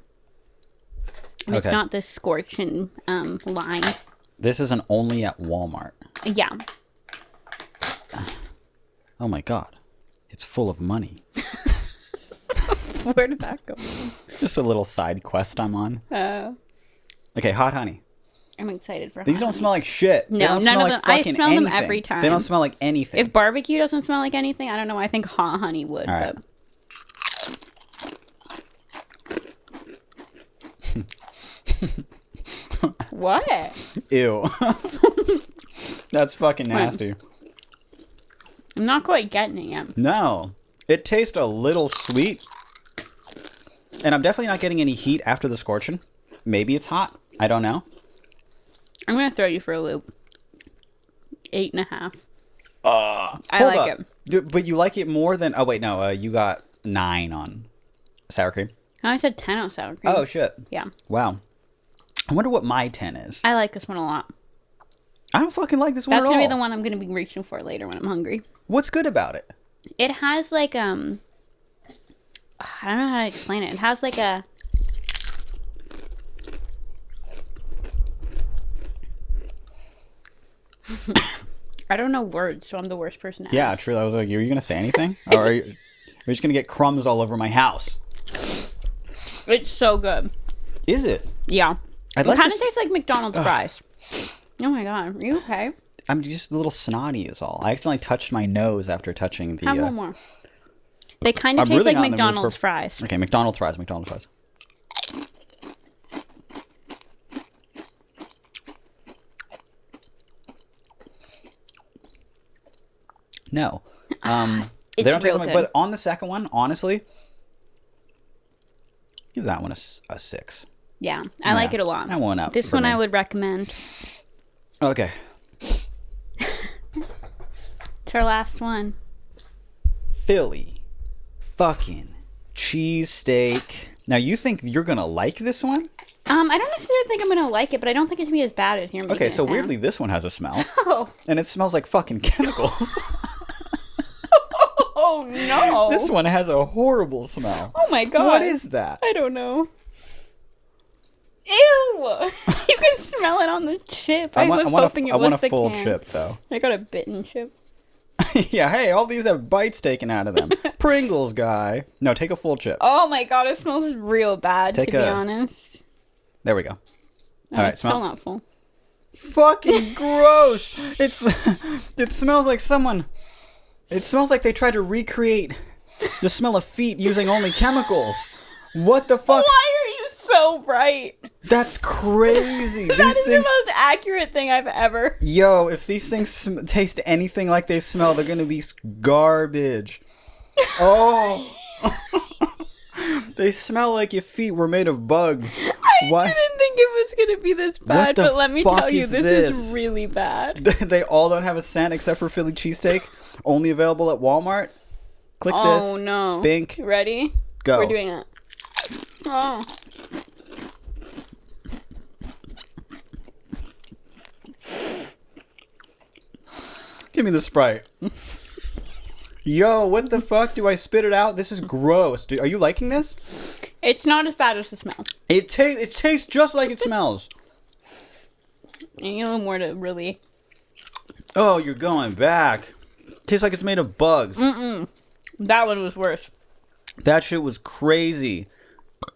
And it's Okay. not the scorching line. This isn't only at Walmart. Yeah. Oh my god. It's full of money. Where did that go? Just a little side quest I'm on. Okay, hot honey. I'm excited for These hot don't honey. smell like shit. No, They don't none smell of like them. I fucking smell them anything. every time. They don't smell like anything. If barbecue doesn't smell like anything, I don't know. I think hot honey would. All right. But... What? Ew. That's fucking nasty. I'm not quite getting it yet. No. It tastes a little sweet. And I'm definitely not getting any heat after the scorching. Maybe it's hot. I don't know. I'm gonna throw you for a loop. 8.5. I Hold like up. it. But you like it more than... Oh, wait, no. You got 9 on sour cream. I said 10 on sour cream. Oh, shit. Yeah. Wow. I wonder what my 10 is. I like this one a lot. I don't fucking like this one That's at all. gonna be the one I'm gonna be reaching for later when I'm hungry. What's good about it? It has like I don't know how to explain it. It has like a I don't know words, so I'm the worst person to Yeah, ask. true. I was like, are you going to say anything? Or are you just going to get crumbs all over my house? It's so good. Is it? Yeah. I'd It like kind to of tastes like McDonald's fries. Oh my god, are you okay? I'm just a little snotty is all. I accidentally touched my nose after touching the... Have one more. They kind of I'm taste really like not in the mood McDonald's for- fries. Okay, McDonald's fries, McDonald's fries. No. It's they don't taste real like, good. but on the second one, honestly, give that one a 6. Yeah, I like Yeah, it a lot. that one up This for one me. I would recommend. Okay. It's our last one. Philly fucking cheesesteak. Now, you think you're going to like this one? I don't necessarily think I'm gonna like it, but I don't think it's gonna be as bad as you're making Okay, it so sound. weirdly, this one has a smell. Oh. And it smells like fucking chemicals. Oh no. This one has a horrible smell. Oh my god. What is that? I don't know. Ew! You can smell it on the chip. I was hoping it was the can. I want a full chip, though. I got a bitten chip. Yeah, hey, all these have bites taken out of them. Pringles, guy. No, take a full chip. Oh my god, it smells real bad, to be honest. There we go. All right, still not full. Fucking gross! It smells like someone... It smells like they tried to recreate the smell of feet using only chemicals. What the fuck? Why are you so right? That's crazy. That is the most accurate thing I've ever... Yo, if these things taste anything like they smell, they're gonna be garbage. Oh. They smell like your feet were made of bugs. I didn't think it was gonna be this bad, but let me tell you, this is really bad. They all don't have a scent except for Philly cheesesteak. Only available at Walmart. Click this. Oh no. Bink. Ready? Go. We're doing it. Oh. Give me the Sprite. Yo, what the fuck? Do I spit it out? This is gross. Are you liking this? It's not as bad as the smell. It tastes just like it smells. And you know more to really... Oh, you're going back. Tastes like it's made of bugs. Mm-mm. That one was worse. That shit was crazy.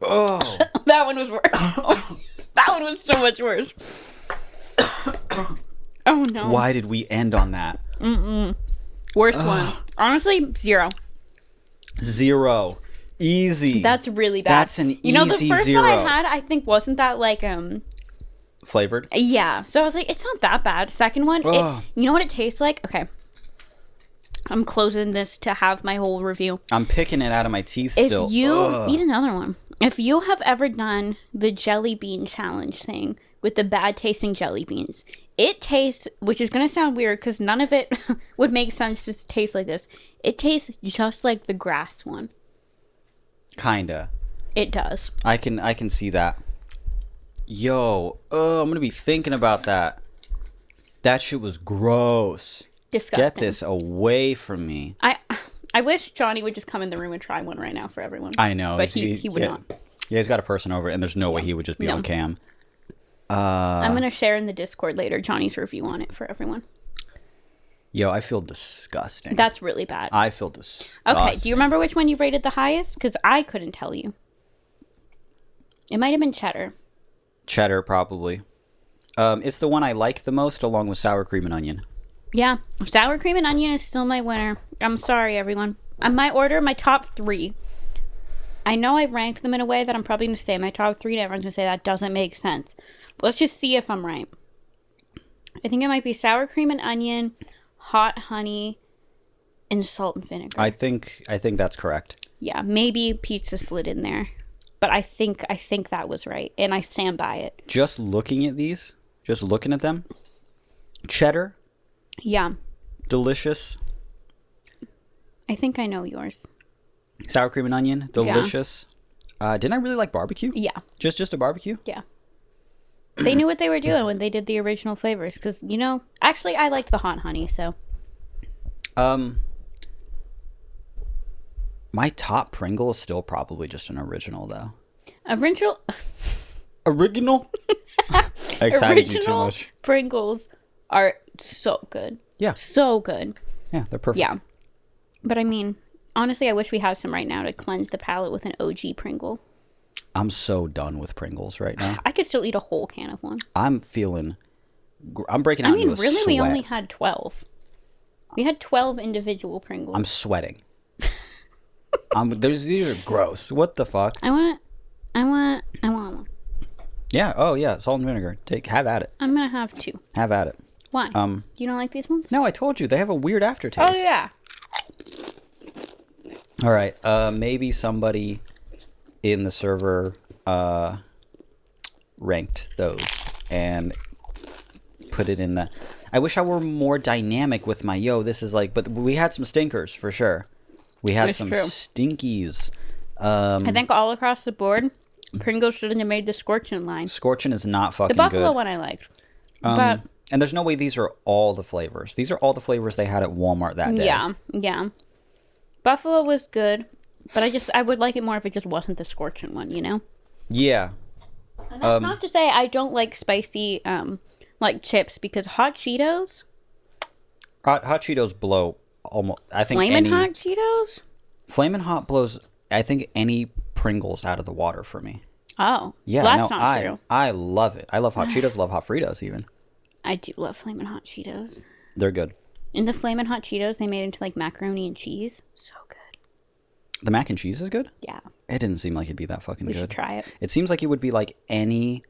Oh. That one was worse. That one was so much worse. Oh no. Why did we end on that? Worst one. Honestly, 0. 0. Easy. That's really bad. That's an easy 0. The first one I had, I think, wasn't that like flavored? Yeah. So I was like, it's not that bad. Second one, you know what it tastes like? Okay. I'm closing this to have my whole review. I'm picking it out of my teeth still. If you need another one. If you have ever done the jelly bean challenge thing with the bad tasting jelly beans, it tastes, which is going to sound weird because none of it would make sense to taste like this. It tastes just like the grass one. Kinda. It does. I can see that. Yo, I'm going to be thinking about that. That shit was gross. Disgusting. Get this away from me. I wish Johnny would just come in the room and try one right now for everyone. I know. But he would not. Yeah, he's got a person over, and there's no way he would just be on cam. I'm going to share in the Discord later Johnny's review on it for everyone. Yo, I feel disgusting. That's really bad. I feel disgusting. Okay, do you remember which one you rated the highest? Because I couldn't tell you. It might have been cheddar. Cheddar, probably. It's the one I like the most, along with sour cream and onion. Yeah, sour cream and onion is still my winner. I'm sorry, everyone. My order, my top 3. I know I ranked them in a way that I'm probably going to say my top 3, and everyone's going to say that doesn't make sense. But let's just see if I'm right. I think it might be sour cream and onion, hot honey, and salt and vinegar. I think that's correct. Yeah, maybe pizza slid in there. But I think that was right, and I stand by it. Just looking at these, just looking at them, cheddar. Yeah. Delicious. I think I know yours. Sour cream and onion. Delicious. Yeah. Didn't I really like barbecue? Yeah. Just a barbecue? Yeah. They knew what they were doing when they did the original flavors. Because, actually, I liked the hot honey, so. My top Pringle is still probably just an original, though. Original? I excited you too much. Pringles are so good. Yeah. So good. Yeah, they're perfect. Yeah. But I mean, honestly, I wish we had some right now to cleanse the palate with an OG Pringle. I'm so done with Pringles right now. I could still eat a whole can of one. I'm breaking out into a really, sweat. we only had 12. We had 12 individual Pringles. I'm sweating. These are gross. What the fuck? I want one. Yeah. Oh, yeah. Salt and vinegar. Have at it. I'm gonna have 2. Have at it. Why? You don't like these ones? No, I told you they have a weird aftertaste. Oh yeah. All right. Maybe somebody in the server ranked those and put it in the. I wish I were more dynamic with my this is like, but we had some stinkers for sure. We had some stinkies. I think all across the board, Pringles shouldn't have made the scorching line. Scorching is not fucking The buffalo good. one I liked. But And there's no way these are all the flavors. These are all the flavors they had at Walmart that day. yeah. Buffalo was good, but I would like it more if it just wasn't the scorching one, you know? Yeah. And that's not to say I don't like spicy like chips, because hot Cheetos, Hot Cheetos blow almost. I think Flamin' Hot Cheetos. Flamin' Hot blows. I think any Pringles out of the water for me. Oh, Yeah, well, that's not true. I love it. I love hot Cheetos. Love hot Fritos even. I do love Flamin' Hot Cheetos. They're good. And the Flamin' Hot Cheetos they made into like macaroni and cheese, so good. The mac and cheese is good? Yeah. It didn't seem like it'd be that fucking We good. should try it. It seems like it would be like any,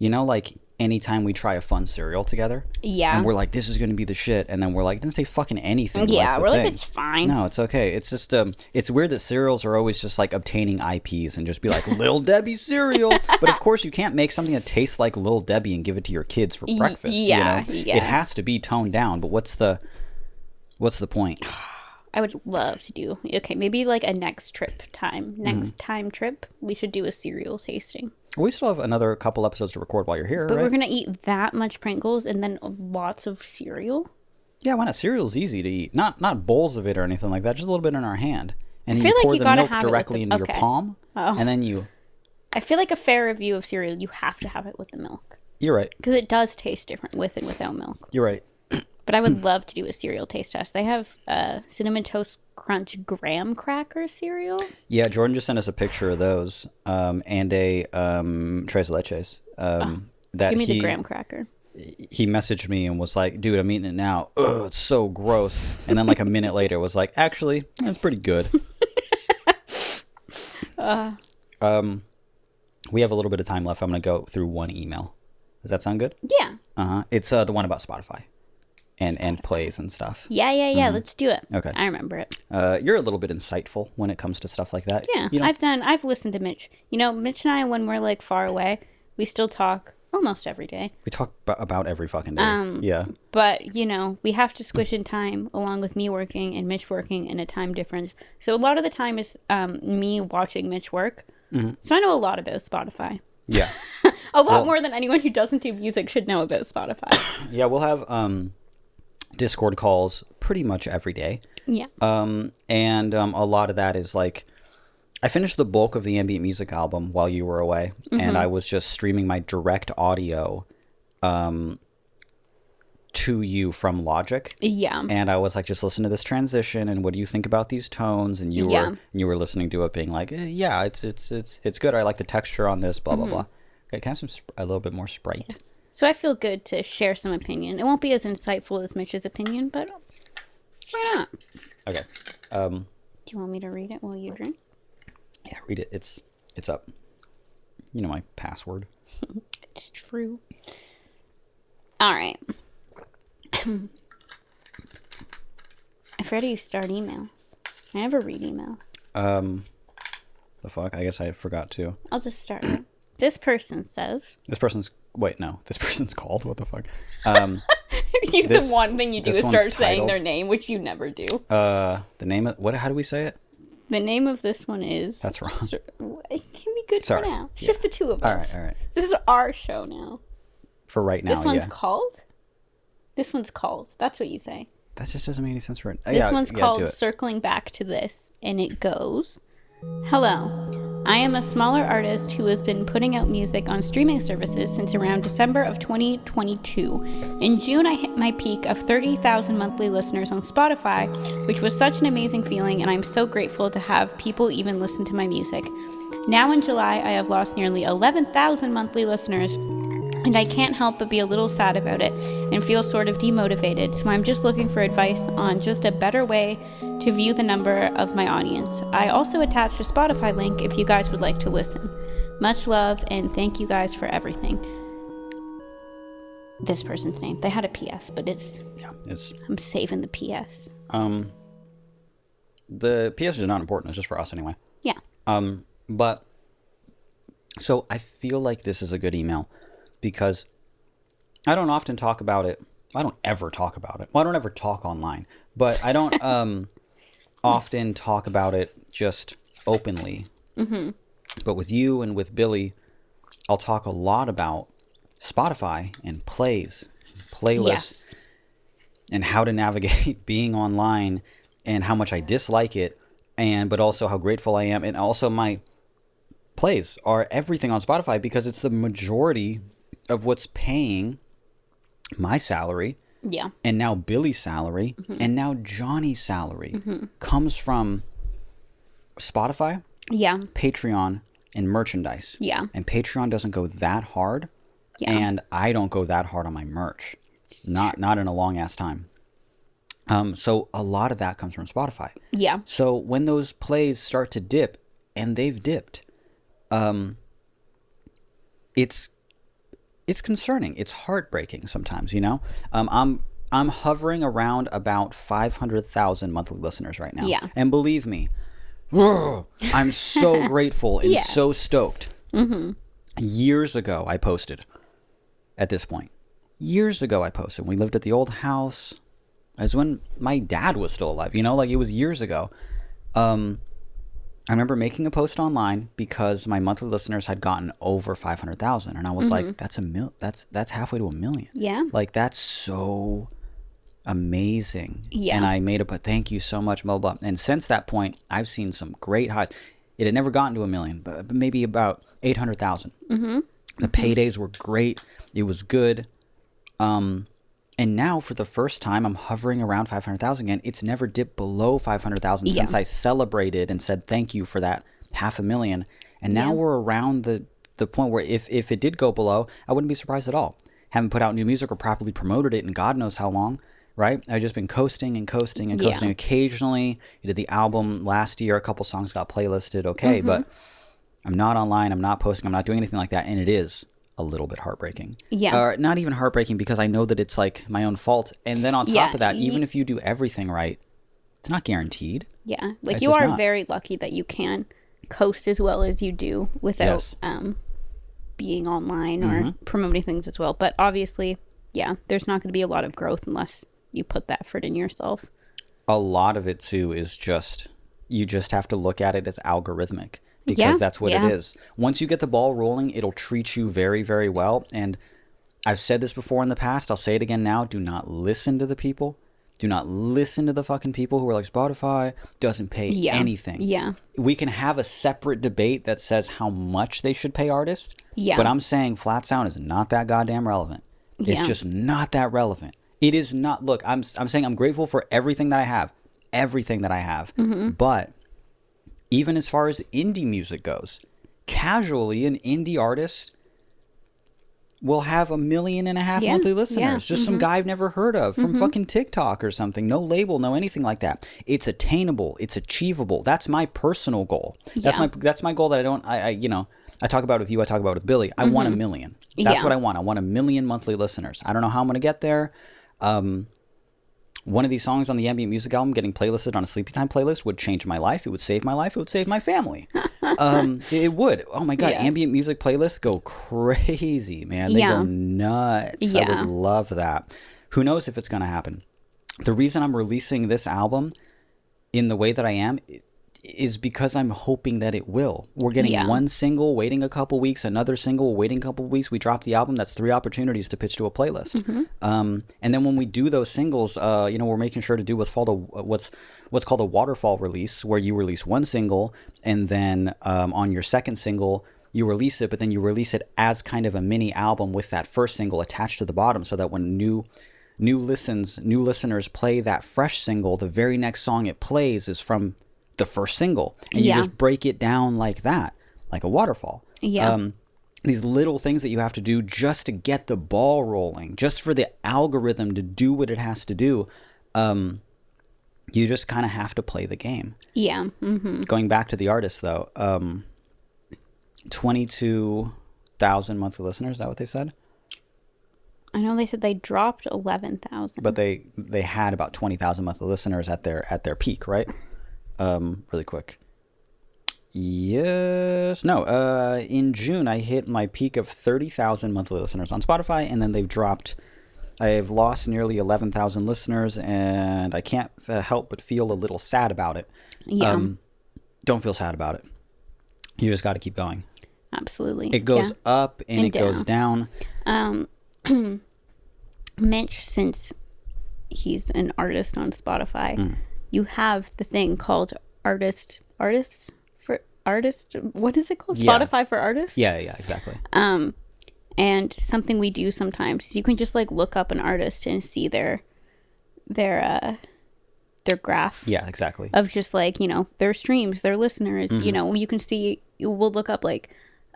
like anytime we try a fun cereal together. Yeah. And we're like, this is going to be the shit. And then we're like, it doesn't taste fucking anything. Yeah, like we're the like, thing. it's fine. No, it's okay. It's just, it's weird that cereals are always just like obtaining IPs and just be like, Lil Debbie cereal. But of course, you can't make something that tastes like Lil Debbie and give it to your kids for breakfast. Yeah, you know? yeah. It has to be toned down. But what's the point? I would love to do, okay, maybe like a next time trip, we should do a cereal tasting. We still have another couple episodes to record while you're here, But right? we're going to eat that much Pringles and then lots of cereal? Yeah, why not? Cereal's easy to eat. Not bowls of it or anything like that. Just a little bit in our hand. And I then feel you like pour you the gotta milk have it with directly the- into your okay. palm. Oh. And then you... I feel like a fair review of cereal, you have to have it with the milk. You're right. Because it does taste different with and without milk. You're right. But I would love to do a cereal taste test. They have Cinnamon Toast Crunch graham cracker cereal. Yeah, Jordan just sent us a picture of those and a tres leches. That Give me the graham cracker. He messaged me and was like, dude, I'm eating it now. Ugh, it's so gross. And then like a minute later was like, actually, it's pretty good. We have a little bit of time left. I'm going to go through one email. Does that sound good? Yeah. Uh-huh. It's the one about Spotify and plays and stuff. Yeah. Let's do it. Okay. I remember it. You're a little bit insightful when it comes to stuff like that. Yeah. You know? I've listened to Mitch. You know, Mitch and I, when we're like far away, we still talk almost every day. We talk about every fucking day. Yeah. But, you know, we have to squish in time along with me working and Mitch working and a time difference. So a lot of the time is me watching Mitch work. Mm-hmm. So I know a lot about Spotify. Yeah. A lot more than anyone who doesn't do music should know about Spotify. Yeah, we'll have Discord calls pretty much every day. Yeah. And a lot of that is like, I finished the bulk of the ambient music album while you were away, and I was just streaming my direct audio to you from Logic. Yeah. And I was like, just listen to this transition, and what do you think about these tones? And you were listening to it, being like, yeah, it's good. I like the texture on this. Blah blah blah. Okay, can I have a little bit more Sprite? So I feel good to share some opinion. It won't be as insightful as Mitch's opinion, but why not? Okay. Do you want me to read it while you drink? Yeah, read it. It's up. You know my password. It's true. All right. I forgot how you start emails. I never read emails. The fuck? I guess I forgot to. I'll just start it. This person says... This person's called. What the fuck? The one thing you do is start saying titled, their name, which you never do. The name of... What? How do we say it? The name of this one is... That's wrong. It can be good for now. It's just the two of us. All right. This is our show now. For right now, This one's called? This one's called. That's what you say. That just doesn't make any sense for it. This one's called Circling Back to This, and it goes... Hello, I am a smaller artist who has been putting out music on streaming services since around December of 2022. In June, I hit my peak of 30,000 monthly listeners on Spotify, which was such an amazing feeling, and I'm so grateful to have people even listen to my music. Now in July, I have lost nearly 11,000 monthly listeners, and I can't help but be a little sad about it and feel sort of demotivated, so I'm just looking for advice on just a better way to view the number of my audience. I also attached a Spotify link if you guys would like to listen. Much love, and thank you guys for everything. This person's name. They had a PS, but it's... I'm saving the PS. The PS is not important. It's just for us anyway. Yeah. But... So I feel like this is a good email because I don't often talk about it. I don't ever talk about it. Well, I don't ever talk online. But I don't often talk about it just openly. Mm-hmm. But with you and with Billie, I'll talk a lot about Spotify and plays, playlists, Yes. and how to navigate being online and how much I dislike it, but also how grateful I am. And also my plays are everything on Spotify because it's the majority of what's paying my salary. Yeah. And now Billie's salary and now Johnny's salary comes from Spotify, Yeah. Patreon, and merchandise. Yeah. And Patreon doesn't go that hard. Yeah. And I don't go that hard on my merch. Not in a long ass time. So a lot of that comes from Spotify. Yeah. So when those plays start to dip, and they've dipped, it's concerning. It's heartbreaking sometimes, you know? I'm hovering around about 500,000 monthly listeners right now. Yeah. And believe me, I'm so grateful and so stoked. Years ago, I posted at this point. Years ago, I posted. We lived at the old house. As when my dad was still alive, you know, like it was years ago. I remember making a post online because my monthly listeners had gotten over 500,000, and I was like, that's halfway to a million. Yeah. Like that's so amazing. Yeah. And I made a thank you so much, blah, blah. And since that point, I've seen some great highs. It had never gotten to a million, but maybe about 800,000. The paydays were great. It was good. And now for the first time, I'm hovering around 500,000 again. It's never dipped below 500,000 since I celebrated and said thank you for that 500,000. And now we're around the point where if it did go below, I wouldn't be surprised at all. Haven't put out new music or properly promoted it in God knows how long, right? I've just been coasting and coasting and coasting. Occasionally, I did the album last year. A couple songs got playlisted, okay, but I'm not online. I'm not posting. I'm not doing anything like that. And it is a little bit heartbreaking. Yeah. Not even heartbreaking because I know that it's like my own fault. And then on top of that, even if you do everything right, it's not guaranteed. Yeah. Like It's you just are not. very lucky that you can coast as well as you do without being online or promoting things as well. But obviously, yeah, there's not going to be a lot of growth unless you put that effort in yourself. A lot of it too is just, you just have to look at it as algorithmic. Because that's what it is. Once you get the ball rolling, it'll treat you very, very well. And I've said this before in the past. I'll say it again now. Do not listen to the people. Do not listen to the fucking people who are like, Spotify doesn't pay anything. Yeah. We can have a separate debate that says how much they should pay artists. Yeah. But I'm saying Flat Sound is not that goddamn relevant. It's just not that relevant. It is not. Look, I'm saying I'm grateful for everything that I have. Everything that I have. But even as far as indie music goes, casually an indie artist will have 1.5 million monthly listeners. Just some guy I've never heard of from fucking TikTok or something. No label, no anything like that. It's attainable. It's achievable. That's my personal goal. That's my goal that I talk about with you. I talk about with Billie. I want 1 million. That's what I want. I want 1 million monthly listeners. I don't know how I'm going to get there. One of these songs on the Ambient music album getting playlisted on a Sleepy Time playlist would change my life. It would save my life. It would save my family. It would. Oh my God. Ambient music playlists go crazy, man. They go nuts. I would love that. Who knows if it's going to happen. The reason I'm releasing this album in the way that I am is because I'm hoping that it will. We're getting one single, waiting a couple weeks, another single, waiting a couple weeks. We drop the album. That's 3 opportunities to pitch to a playlist. And then when we do those singles, we're making sure to do what's called a waterfall release, where you release one single, and then on your second single, you release it, but then you release it as kind of a mini album with that first single attached to the bottom, so that when new listeners play that fresh single, the very next song it plays is from the first single, and you just break it down like that, like a waterfall. These little things that you have to do just to get the ball rolling, just for the algorithm to do what it has to do. You just kind of have to play the game. Going back to the artist though, 22,000 monthly listeners, is that what they said? I know they said they dropped 11,000, but they had about 20,000 monthly listeners at their peak, right? Really quick. Yes. No. In June, I hit my peak of 30,000 monthly listeners on Spotify, and then they've dropped. I've lost nearly 11,000 listeners, and I can't help but feel a little sad about it. Don't feel sad about it. You just got to keep going. Absolutely. It goes up and it goes down. Mitch, since he's an artist on Spotify, you have the thing called artist. What is it called? Yeah. Spotify for artists? Yeah, exactly. And something we do sometimes is you can just like look up an artist and see their graph. Yeah, exactly. Of just like, you know, their streams, their listeners, you know, you can see, we'll look up like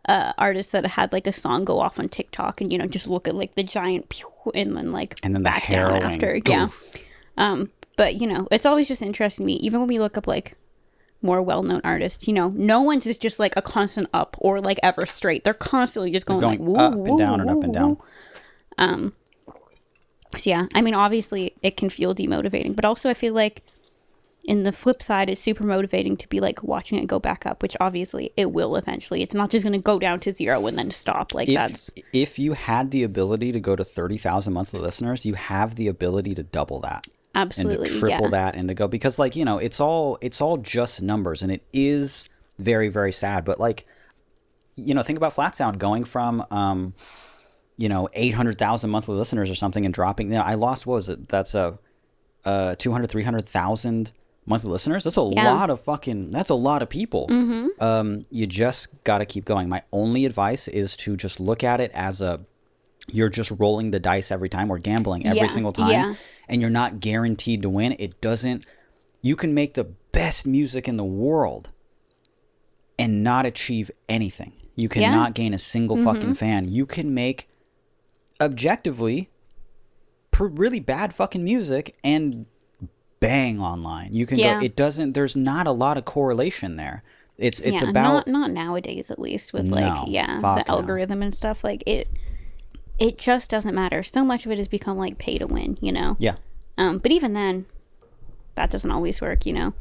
artists that had like a song go off on TikTok and, you know, just look at like the giant pew and then like back the down after. Yeah. But, you know, it's always just interesting to me, even when we look up like more well-known artists, you know, no one's just like a constant up or like ever straight. They're constantly just going like woo, up woo, and down woo, and up and down. So yeah, I mean, obviously it can feel demotivating, but also I feel like in the flip side, it's super motivating to be like watching it go back up, which obviously it will eventually. It's not just going to go down to 0 and then stop. Like if you had the ability to go to 30,000 monthly listeners, you have the ability to double that. Absolutely. And to triple that and to go, because like, you know, it's all just numbers, and it is very, very sad. But like, you know, think about Flat Sound going from, you know, 800,000 monthly listeners or something and dropping, you know, I lost, what was it? That's 200, 300,000 monthly listeners. That's a lot of people. You just got to keep going. My only advice is to just look at it as you're just rolling the dice every time, or gambling every single time, and you're not guaranteed to win. You can make the best music in the world and not achieve anything. You cannot gain a single fucking fan. You can make objectively really bad fucking music and bang online. You can go, there's not a lot of correlation there. It's about not nowadays, at least with the algorithm and stuff. Like it just doesn't matter. So much of it has become like pay to win, you know? Yeah. But even then, that doesn't always work, you know?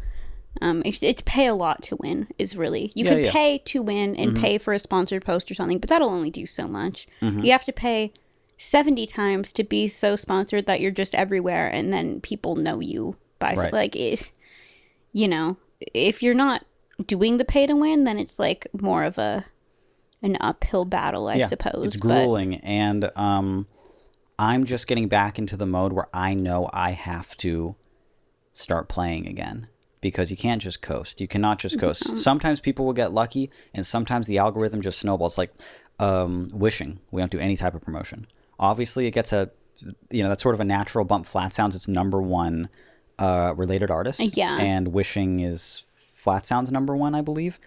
It's pay a lot to win is really, you can pay to win and pay for a sponsored post or something, but that'll only do so much. You have to pay 70 times to be so sponsored that you're just everywhere and then people know you by like you know, if you're not doing the pay to win, then it's like more of an uphill battle, I suppose. It's grueling, and I'm just getting back into the mode where I know I have to start playing again, because you can't just coast. You cannot just coast. Sometimes people will get lucky, and sometimes the algorithm just snowballs. Like Wishing, we don't do any type of promotion. Obviously, it gets that's sort of a natural bump. Flat Sound's its #1 related artist, and Wishing is Flat Sound's #1, I believe.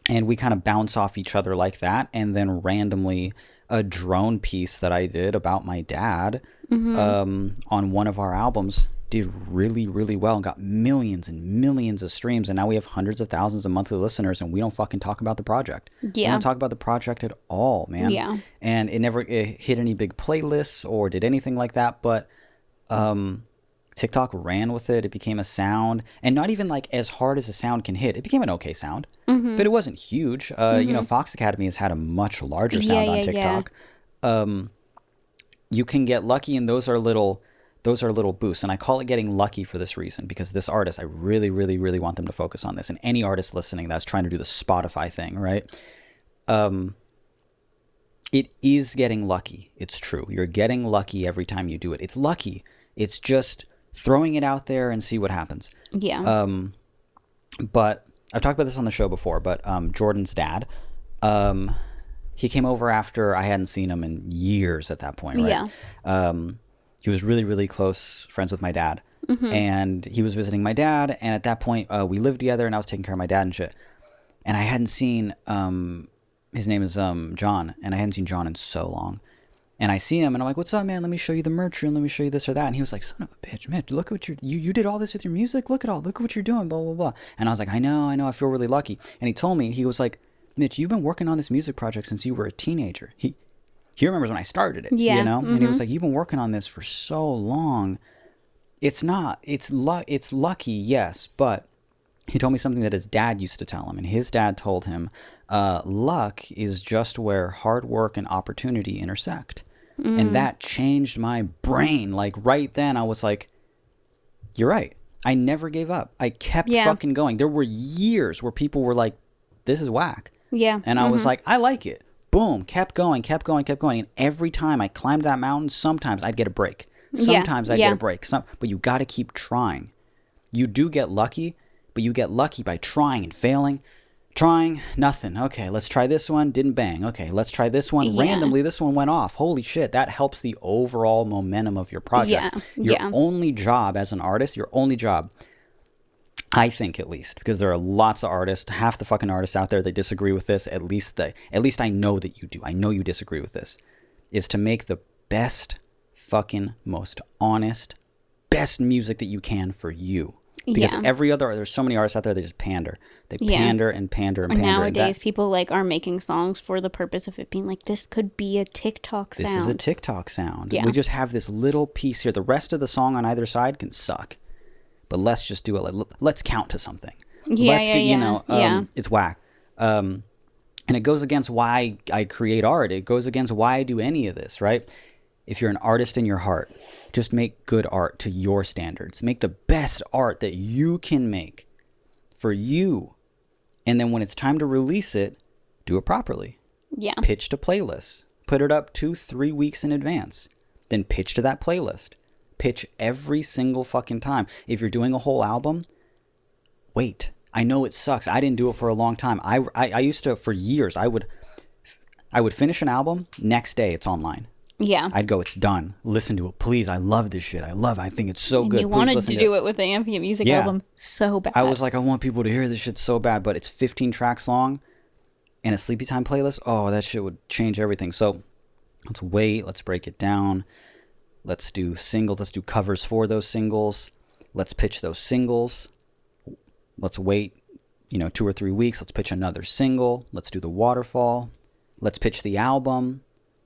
And we kind of bounce off each other like that. And then randomly a drone piece that I did about my dad on one of our albums did really, really well and got millions and millions of streams. And now we have hundreds of thousands of monthly listeners, and we don't fucking talk about the project. We don't talk about the project at all, man. Yeah. And it never hit any big playlists or did anything like that. But TikTok ran with it. It became a sound, and not even like as hard as a sound can hit. It became an okay sound, but it wasn't huge. You know, Fox Academy has had a much larger sound on TikTok. You can get lucky, and those are little boosts. And I call it getting lucky for this reason, because this artist, I really, really, really want them to focus on this. And any artist listening that's trying to do the Spotify thing, right? It is getting lucky. It's true. You're getting lucky every time you do it. It's lucky. It's just throwing it out there and see what happens. Yeah. But I've talked about this on the show before, but Jordan's dad, he came over after I hadn't seen him in years at that point, right? Yeah. He was really, really close friends with my dad. And he was visiting my dad, and at that point, we lived together, and I was taking care of my dad and shit. And I hadn't seen, his name is John, and I hadn't seen John in so long. And I see him, and I'm like, "What's up, man? Let me show you the merch room. Let me show you this or that." And he was like, "Son of a bitch, Mitch, look at what you did all this with your music. Look at what you're doing, blah, blah, blah." And I was like, I know, I feel really lucky. And he told me, he was like, "Mitch, you've been working on this music project since you were a teenager." He remembers when I started it, you know? And he was like, "You've been working on this for so long. It's lucky, yes, but..." He told me something that his dad used to tell him, and his dad told him, luck is just where hard work and opportunity intersect. And that changed my brain. Like right then I was like, you're right. I never gave up. I kept fucking going. There were years where people were like this is whack. Yeah. And I was like, I like it. Boom, kept going. And every time I climbed that mountain, sometimes I'd get a break. Sometimes I'd get a break. But you got to keep trying. You do get lucky, but you get lucky by trying and failing. Trying, nothing. Okay, let's try this one. Didn't bang. Okay, let's try this one. Yeah. Randomly, this one went off. Holy shit, that helps the overall momentum of your project. Your only job as an artist, I think at least, because there are lots of artists, half the fucking artists out there that disagree with this, at least I know that you do. I know you disagree with this, is to make the best fucking most honest, best music that you can for you. Because there's so many artists out there that just pander. They pander and pander and pander. Nowadays, people like are making songs for the purpose of it being like, this could be a TikTok sound. This is a TikTok sound. Yeah. We just have this little piece here. The rest of the song on either side can suck. But let's just do it. Let's count to something. It's whack. And it goes against why I create art. It goes against why I do any of this, right? If you're an artist in your heart, just make good art to your standards. Make the best art that you can make for you. And then when it's time to release it, do it properly. Yeah. Pitch to playlists. Put it up 2-3 weeks in advance. Then pitch to that playlist. Pitch every single fucking time. If you're doing a whole album, wait. I know it sucks. I didn't do it for a long time. I used to, for years, I would finish an album, next day it's online. Yeah. I'd go, it's done. Listen to it. Please, I love this shit. I think it's so good. You wanted to do it with the Ambient music album so bad. I was like, I want people to hear this shit so bad, but it's 15 tracks long and a sleepy time playlist. Oh, that shit would change everything. So let's wait. Let's break it down. Let's do singles. Let's do covers for those singles. Let's pitch those singles. Let's wait, 2 or 3 weeks. Let's pitch another single. Let's do the waterfall. Let's pitch the album.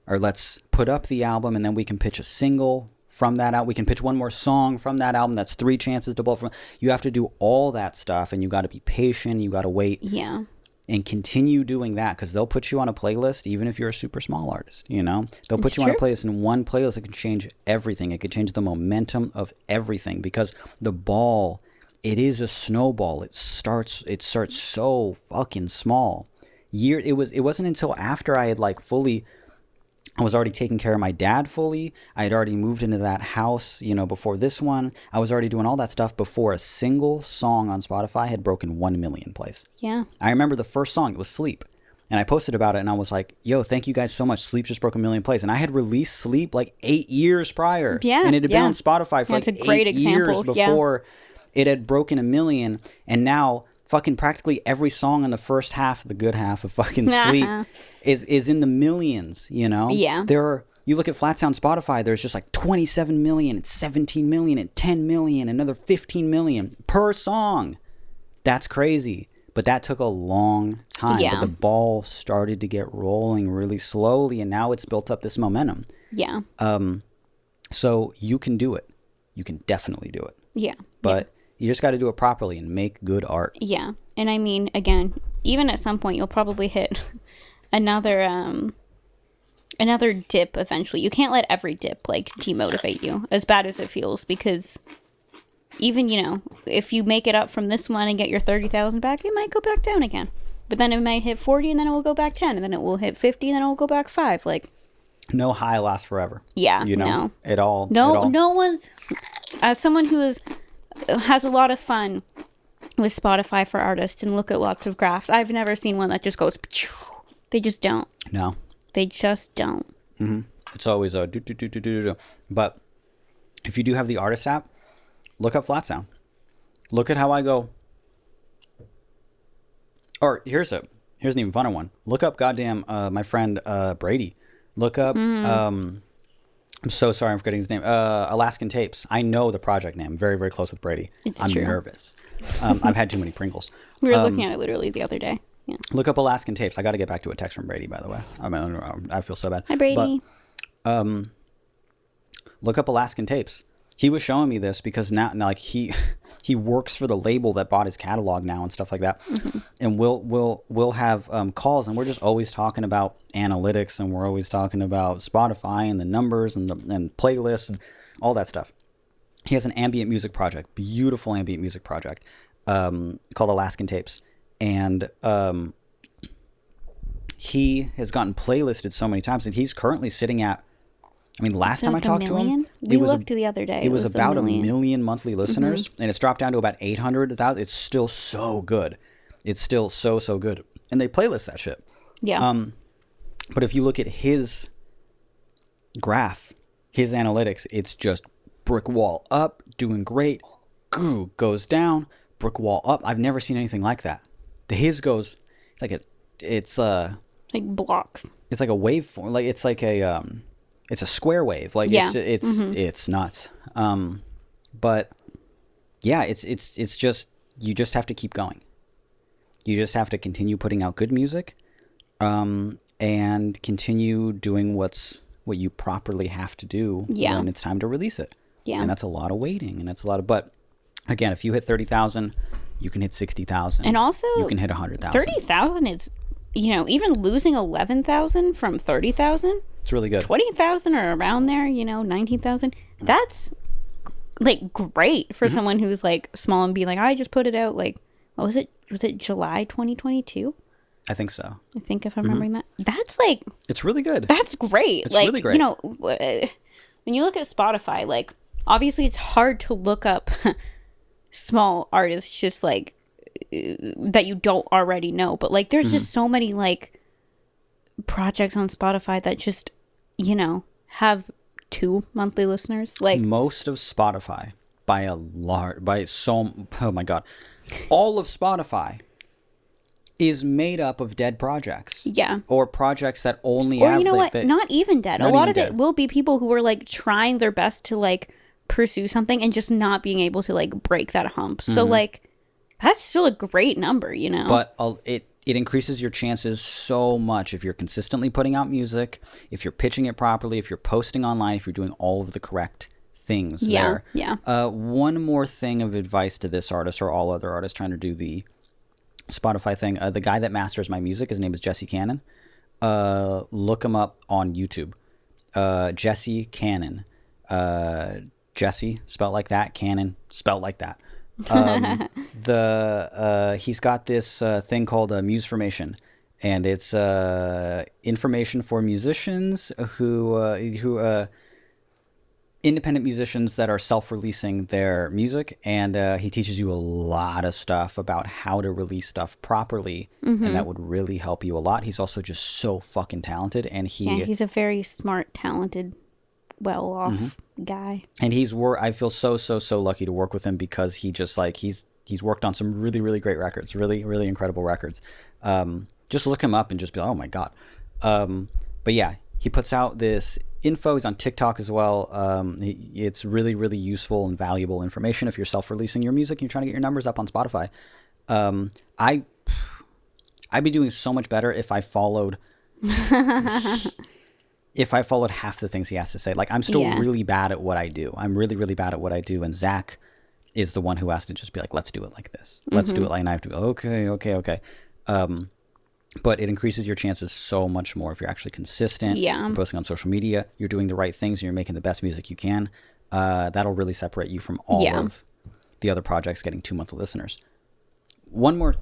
Or let's put up the album, and then we can pitch a single from that out. We can pitch one more song from that album. That's 3 chances to blow from. You have to do all that stuff, and you got to be patient. You got to wait. Yeah. And continue doing that, because they'll put you on a playlist, even if you're a super small artist. They'll put you on a playlist, and one playlist it can change everything. It could change the momentum of everything, because the ball, it is a snowball. It starts so fucking small. It wasn't until after I had I was already taking care of my dad fully. I had already moved into that house, before this one. I was already doing all that stuff before a single song on Spotify had broken 1 million plays. Yeah. I remember the first song, it was Sleep. And I posted about it and I was like, yo, thank you guys so much. Sleep just broke 1 million plays. And I had released Sleep 8 years prior. Yeah. And it had been on Spotify for That's a great 8 years example. before it had broken 1 million. And now fucking practically every song in the first half, the good half of fucking Sleep, is in the millions, Yeah. You look at Flat Sound Spotify, there's just 27 million, and 17 million, and 10 million, another 15 million per song. That's crazy. But that took a long time. Yeah. But the ball started to get rolling really slowly, and now it's built up this momentum. Yeah. So you can do it. You can definitely do it. Yeah. But you just got to do it properly and make good art. Yeah. And I mean, again, even at some point, you'll probably hit another dip eventually. You can't let every dip demotivate you, as bad as it feels, because even, if you make it up from this one and get your 30,000 back, it might go back down again. But then it might hit 40 and then it will go back 10 and then it will hit 50 and then it will go back 5. No high lasts forever. Yeah. No. No one's, as someone who has a lot of fun with Spotify for artists and look at lots of graphs, I've never seen one that just goes, they just don't. No. They just don't. Mm-hmm. It's always a do. But if you do have the artist app, look up Flat Sound. Look at how I go. Or here's an even funner one. Look up goddamn my friend Brady. Look up I'm so sorry I'm forgetting his name. Alaskan Tapes. I know the project name. I'm very, very close with Brady. I'm true. Nervous. I've had too many Pringles. We were looking at it literally the other day. Yeah. Look up Alaskan Tapes. I got to get back to a text from Brady, by the way. I feel so bad. Hi, Brady. But, look up Alaskan Tapes. He was showing me this because now he works for the label that bought his catalog now and stuff like that. Mm-hmm. And we'll have calls, and we're just always talking about analytics, and we're always talking about Spotify and the numbers and playlists and all that stuff. He has an ambient music project, beautiful ambient music project, called Alaskan Tapes, and he has gotten playlisted so many times, and he's currently sitting at, I mean, last time I talked to him, we looked the other day. It was about a million monthly listeners, and it's dropped down to about 800,000. It's still so good. It's still so good. And they playlist that shit. Yeah. But if you look at his graph, his analytics, it's just brick wall up, doing great, goes down, brick wall up. I've never seen anything like that. His goes, it's like blocks. It's like a waveform. Like it's like a it's a square wave. Like it's nuts. But yeah, it's just, you just have to keep going. You just have to continue putting out good music, and continue doing what you properly have to do when it's time to release it. Yeah. And that's a lot of waiting, and that's a lot of, but again, if you hit 30,000, you can hit 60,000. And also you can hit 100,000. 30,000 is, even losing 11,000 from 30,000. It's really good. 20,000 or around there, 19,000. That's like great for someone who's like small and be like, I just put it out like, what was it? Was it July 2022? I think so. I think if I'm remembering that. That's like... It's really good. That's great. It's really great. When you look at Spotify, like, obviously it's hard to look up small artists just like that you don't already know. But like, there's just so many like projects on Spotify that just, have 2 monthly listeners. Like most of Spotify oh my God. All of Spotify is made up of dead projects. Yeah. Or projects that only have... Or you know what? Not even dead. A lot of it will be people who are like trying their best to like pursue something and just not being able to like break that hump. So like, that's still a great number, But it increases your chances so much if you're consistently putting out music, if you're pitching it properly, if you're posting online, if you're doing all of the correct things there. Yeah. One more thing of advice to this artist or all other artists trying to do the Spotify thing. The guy that masters my music, his name is Jesse Cannon. Look him up on YouTube. Jesse Cannon. Jesse, spelled like that. Cannon, spelled like that. He's got this thing called Muse Formation, and it's information for musicians who independent musicians that are self-releasing their music, and he teaches you a lot of stuff about how to release stuff properly, and that would really help you a lot. He's also just so fucking talented, and he's a very smart, talented, well-off guy. And I feel so lucky to work with him, because he just like he's worked on some really, really great records, really, really incredible records. Just look him up and just be like, oh my God. But yeah, he puts out this info. He's on TikTok as well. It's really, really useful and valuable information if you're self-releasing your music and you're trying to get your numbers up on Spotify. I'd be doing so much better if I followed half the things he has to say. Like, I'm still really bad at what I do. I'm really, really bad at what I do. And Zach is the one who has to just be like, let's do it like this. Let's do it like, and I have to go, okay. But it increases your chances so much more if you're actually consistent. Yeah. You're posting on social media. You're doing the right things, and you're making the best music you can. That'll really separate you from all of the other projects getting 2 monthly listeners. One more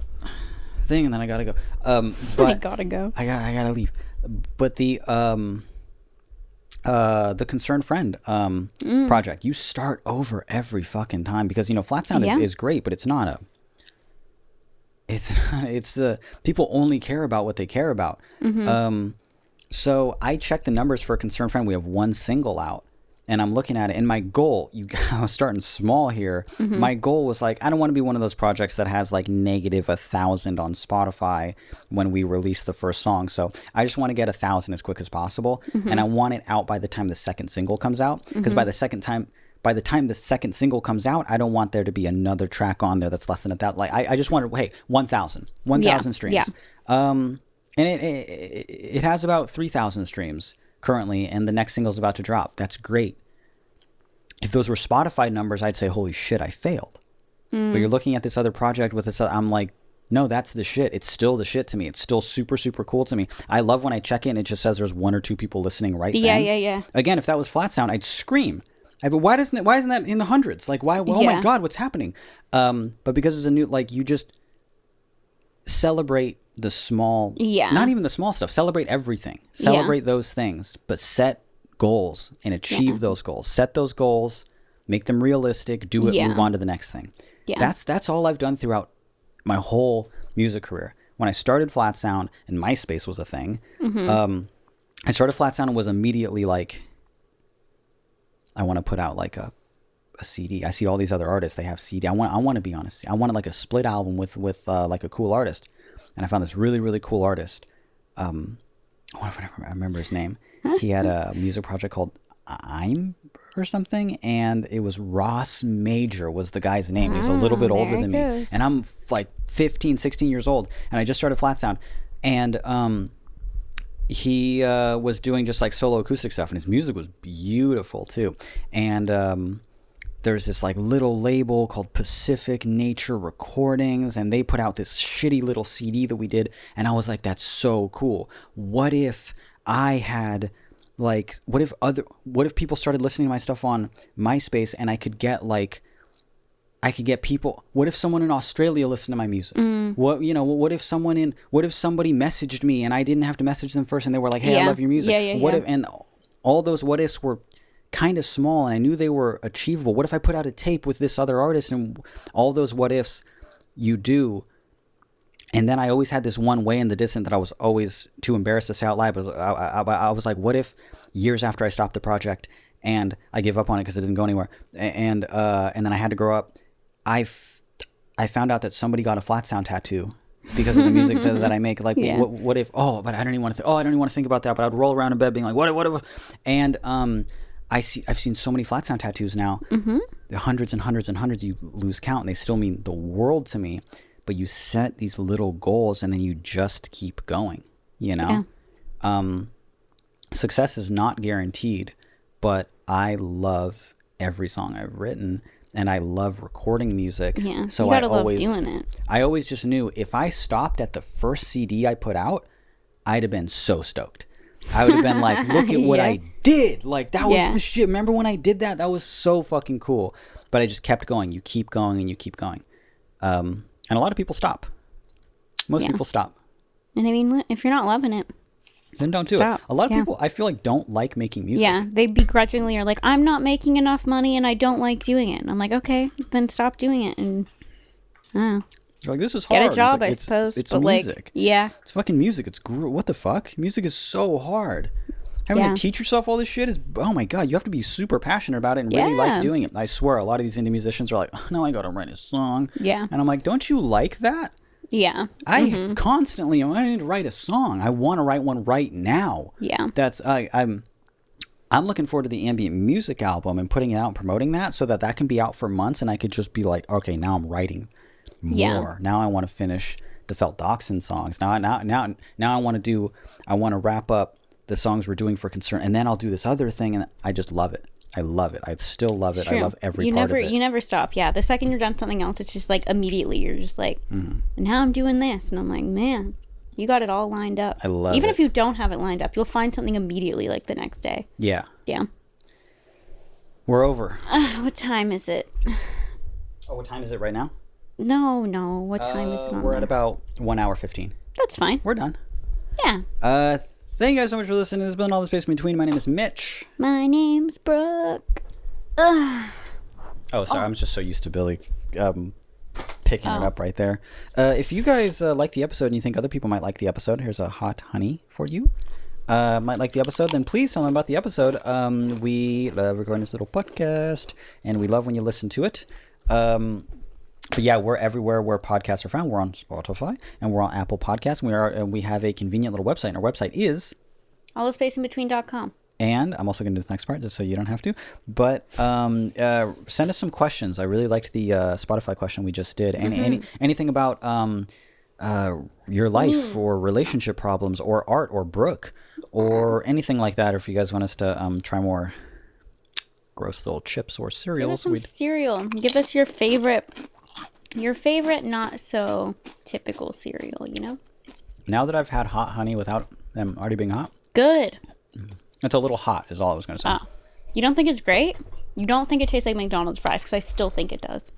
thing, and then I gotta go. I gotta go. I gotta leave. But the Concerned Friend project, you start over every fucking time, because Flat Sound is great, but it's people only care about what they care about. So I checked the numbers for Concerned Friend. We have 1 single out, and I'm looking at it, and my goal, I was starting small here. My goal was like, I don't want to be one of those projects that has like negative 1,000 on Spotify when we release the first song. So I just want to get 1,000 as quick as possible, and I want it out by the time the second single comes out, because by the time the second single comes out, I don't want there to be another track on there that's less than 1,000. Like, I just wanted, 1,000 streams. Yeah. And it has about 3,000 streams currently, and the next single is about to drop. That's great. If those were Spotify numbers, I'd say, holy shit, I failed. But you're looking at this other project with this, I'm like, no, that's the shit. It's still the shit to me. It's still super, super cool to me. I love when I check in, it just says there's 1 or 2 people listening right then. Yeah. Again, if that was Flat Sound, I'd scream. But why isn't that in the hundreds? Like, why? Oh my God, what's happening? But because it's a new, like, you just celebrate the small, Yeah. not even the small stuff. Celebrate everything. Celebrate those things, but set goals and achieve those goals. Set those goals, make them realistic, do it, move on to the next thing. Yeah. That's all I've done throughout my whole music career. When I started Flat Sound and MySpace was a thing, I started Flat Sound and was immediately like, I want to put out like a CD. I see all these other artists, they have CD. I want to be honest. I wanted like a split album with like a cool artist. And I found this really, really cool artist. I wonder if I remember his name. He had a music project called I'm or something, and it was Ross Major was the guy's name. He was a little bit older than me. And I'm like 15, 16 years old, and I just started Flat Sound. And he was doing just like solo acoustic stuff, and his music was beautiful too. And there's this like little label called Pacific Nature Recordings, and they put out this shitty little CD that we did, and I was like, that's so cool. What if I had like, what if people started listening to my stuff on MySpace, and I could get people, what if someone in Australia listened to my music? What if somebody messaged me and I didn't have to message them first, and they were like, hey, I love your music. And all those what ifs were kind of small, and I knew they were achievable. What if I put out a tape with this other artist, and all those what ifs you do. And then I always had this one way in the distant that I was always too embarrassed to say out loud. But I was like, what if years after I stopped the project and I gave up on it because it didn't go anywhere, and then I had to grow up, I found out that somebody got a Flat Sound tattoo because of the music that I make. Like, what if? Oh, but I don't even want to. I don't even want to think about that. But I'd roll around in bed being like, what if? And I've seen so many Flat Sound tattoos now, hundreds and hundreds and hundreds. You lose count, and they still mean the world to me. But you set these little goals, and then you just keep going. You know, success is not guaranteed, but I love every song I've written. And I love recording music. Yeah, so you gotta love doing it. I always just knew if I stopped at the first CD I put out, I'd have been so stoked. I would have been like, look at what I did. Like, that was the shit. Remember when I did that? That was so fucking cool. But I just kept going. You keep going and you keep going. And a lot of people stop. Most people stop. And I mean, if you're not loving it, then don't do it. A lot of people, I feel like, don't like making music. Yeah, they begrudgingly are like, I'm not making enough money and I don't like doing it. And I'm like, okay, then stop doing it. And you're like, this is hard. Get a job, like, I suppose. It's but music. Like, it's fucking music. What the fuck? Music is so hard. Having to teach yourself all this shit is, oh my God, you have to be super passionate about it and really like doing it. I swear, a lot of these indie musicians are like, oh, now I gotta write a song. Yeah. And I'm like, don't you like that? Yeah. I constantly, I need to write a song. I want to write one right now. Yeah. That's, I'm looking forward to the Ambient music album and putting it out and promoting that so that can be out for months, and I could just be like, okay, now I'm writing more. Yeah. Now I want to finish the Felt Dachshund songs. Now I want to wrap up the songs we're doing for Concern, and then I'll do this other thing, and I just love it. I love it. I still love it. I love every part of it. You never stop. Yeah. The second you're done something else, it's just like immediately you're just like, and now I'm doing this. And I'm like, man, you got it all lined up. I love it. Even if you don't have it lined up, you'll find something immediately like the next day. Yeah. Yeah. We're over. What time is it? Oh, what time is it right now? No. What time is it on We're at about 1 hour 15. That's fine. We're done. Yeah. Thank you guys so much for listening to This Building All the Space in Between. My name is Mitch. My name's Brooke. Ugh. Oh, sorry. I'm just so used to Billy picking it up right there. If you guys like the episode and you think other people might like the episode, here's a hot honey for you. Might like the episode, then please tell them about the episode. We love recording this little podcast, and we love when you listen to it. But yeah, we're everywhere where podcasts are found. We're on Spotify and we're on Apple Podcasts. And we have a convenient little website. And our website is allthespaceinbetween.com. And I'm also going to do this next part just so you don't have to. But send us some questions. I really liked the Spotify question we just did. And anything about your life or relationship problems or art or Brooke or anything like that. Or if you guys want us to try more gross little chips or cereals. Give us some cereal. Give us your favorite not so typical cereal, you know? Now that I've had hot honey without them already being hot. Good. It's a little hot is all I was going to say. Oh. You don't think it's great? You don't think it tastes like McDonald's fries? Because I still think it does.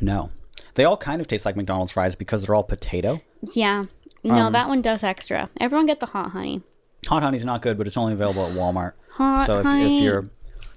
No. They all kind of taste like McDonald's fries because they're all potato. Yeah. No, that one does extra. Everyone get the hot honey. Hot honey's not good, but it's only available at Walmart. Hot honey.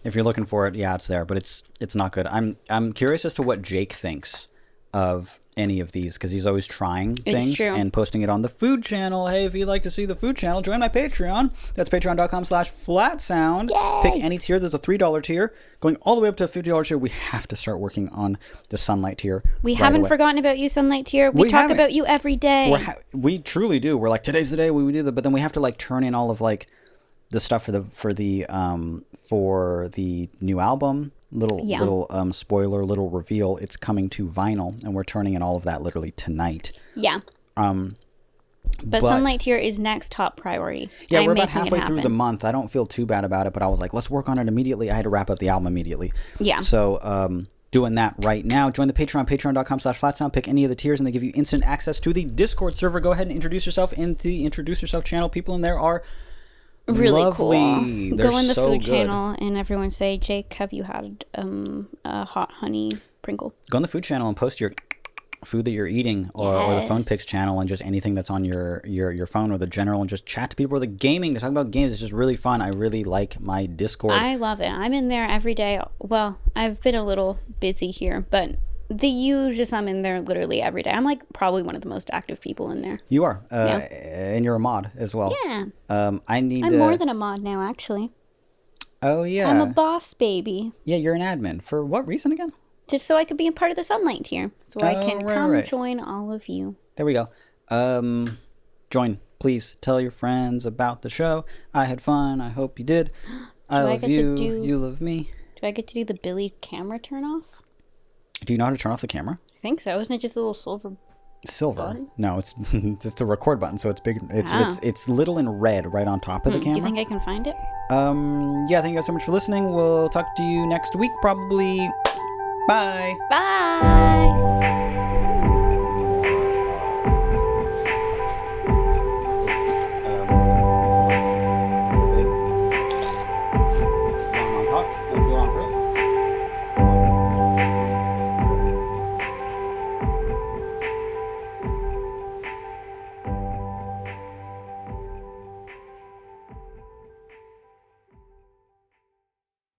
If you're looking for it, yeah, it's there, but it's not good. I'm curious as to what Jake thinks of any of these, because he's always trying things and posting it on the food channel. Hey, if you'd like to see the food channel, join my Patreon. That's patreon.com/flatsound. Pick any tier. There's a $3 tier going all the way up to a $50 tier. We have to start working on the sunlight tier. We haven't forgotten about you, sunlight tier. We talk about you every day. We truly do. We're like, today's the day we do that, but then we have to like turn in all of like the stuff for the new album. Little spoiler, little reveal. It's coming to vinyl, and we're turning in all of that literally tonight. Yeah. But sunlight tier is next top priority. Yeah, we're about halfway through the month. I don't feel too bad about it, but I was like, let's work on it immediately. I had to wrap up the album immediately. Yeah. So doing that right now. Join the Patreon, patreon.com/flatsound. Pick any of the tiers, and they give you instant access to the Discord server. Go ahead and introduce yourself in the Introduce Yourself channel. People in there are really lovely. Cool. They're Go in the so food good. channel and everyone say, Jake, have you had a hot honey Pringle? Go in the food channel and post your food that you're eating, or the phone picks channel, and just anything that's on your phone, or the general, and just chat to people, or the gaming, to talk about games. It's just really fun. I really like my Discord. I love it. I'm in there every day. Well, I've been a little busy here, but I'm in there literally every day. I'm like probably one of the most active people in there. You are, and you're a mod as well. Yeah. I'm more than a mod now, actually. Oh yeah. I'm a boss baby. Yeah, you're an admin. For what reason again? Just so I could be a part of the sunlight tier, so I can join all of you. There we go. Join, please. Tell your friends about the show. I had fun. I hope you did. I love you. You love me. Do I get to do the Billie camera turn off? Do you know how to turn off the camera? I think so. Isn't it just a little silver button? No, it's just the record button. So it's big. It's little and red right on top of the camera. Do you think I can find it? Yeah. Thank you guys so much for listening. We'll talk to you next week, probably. Bye. Bye.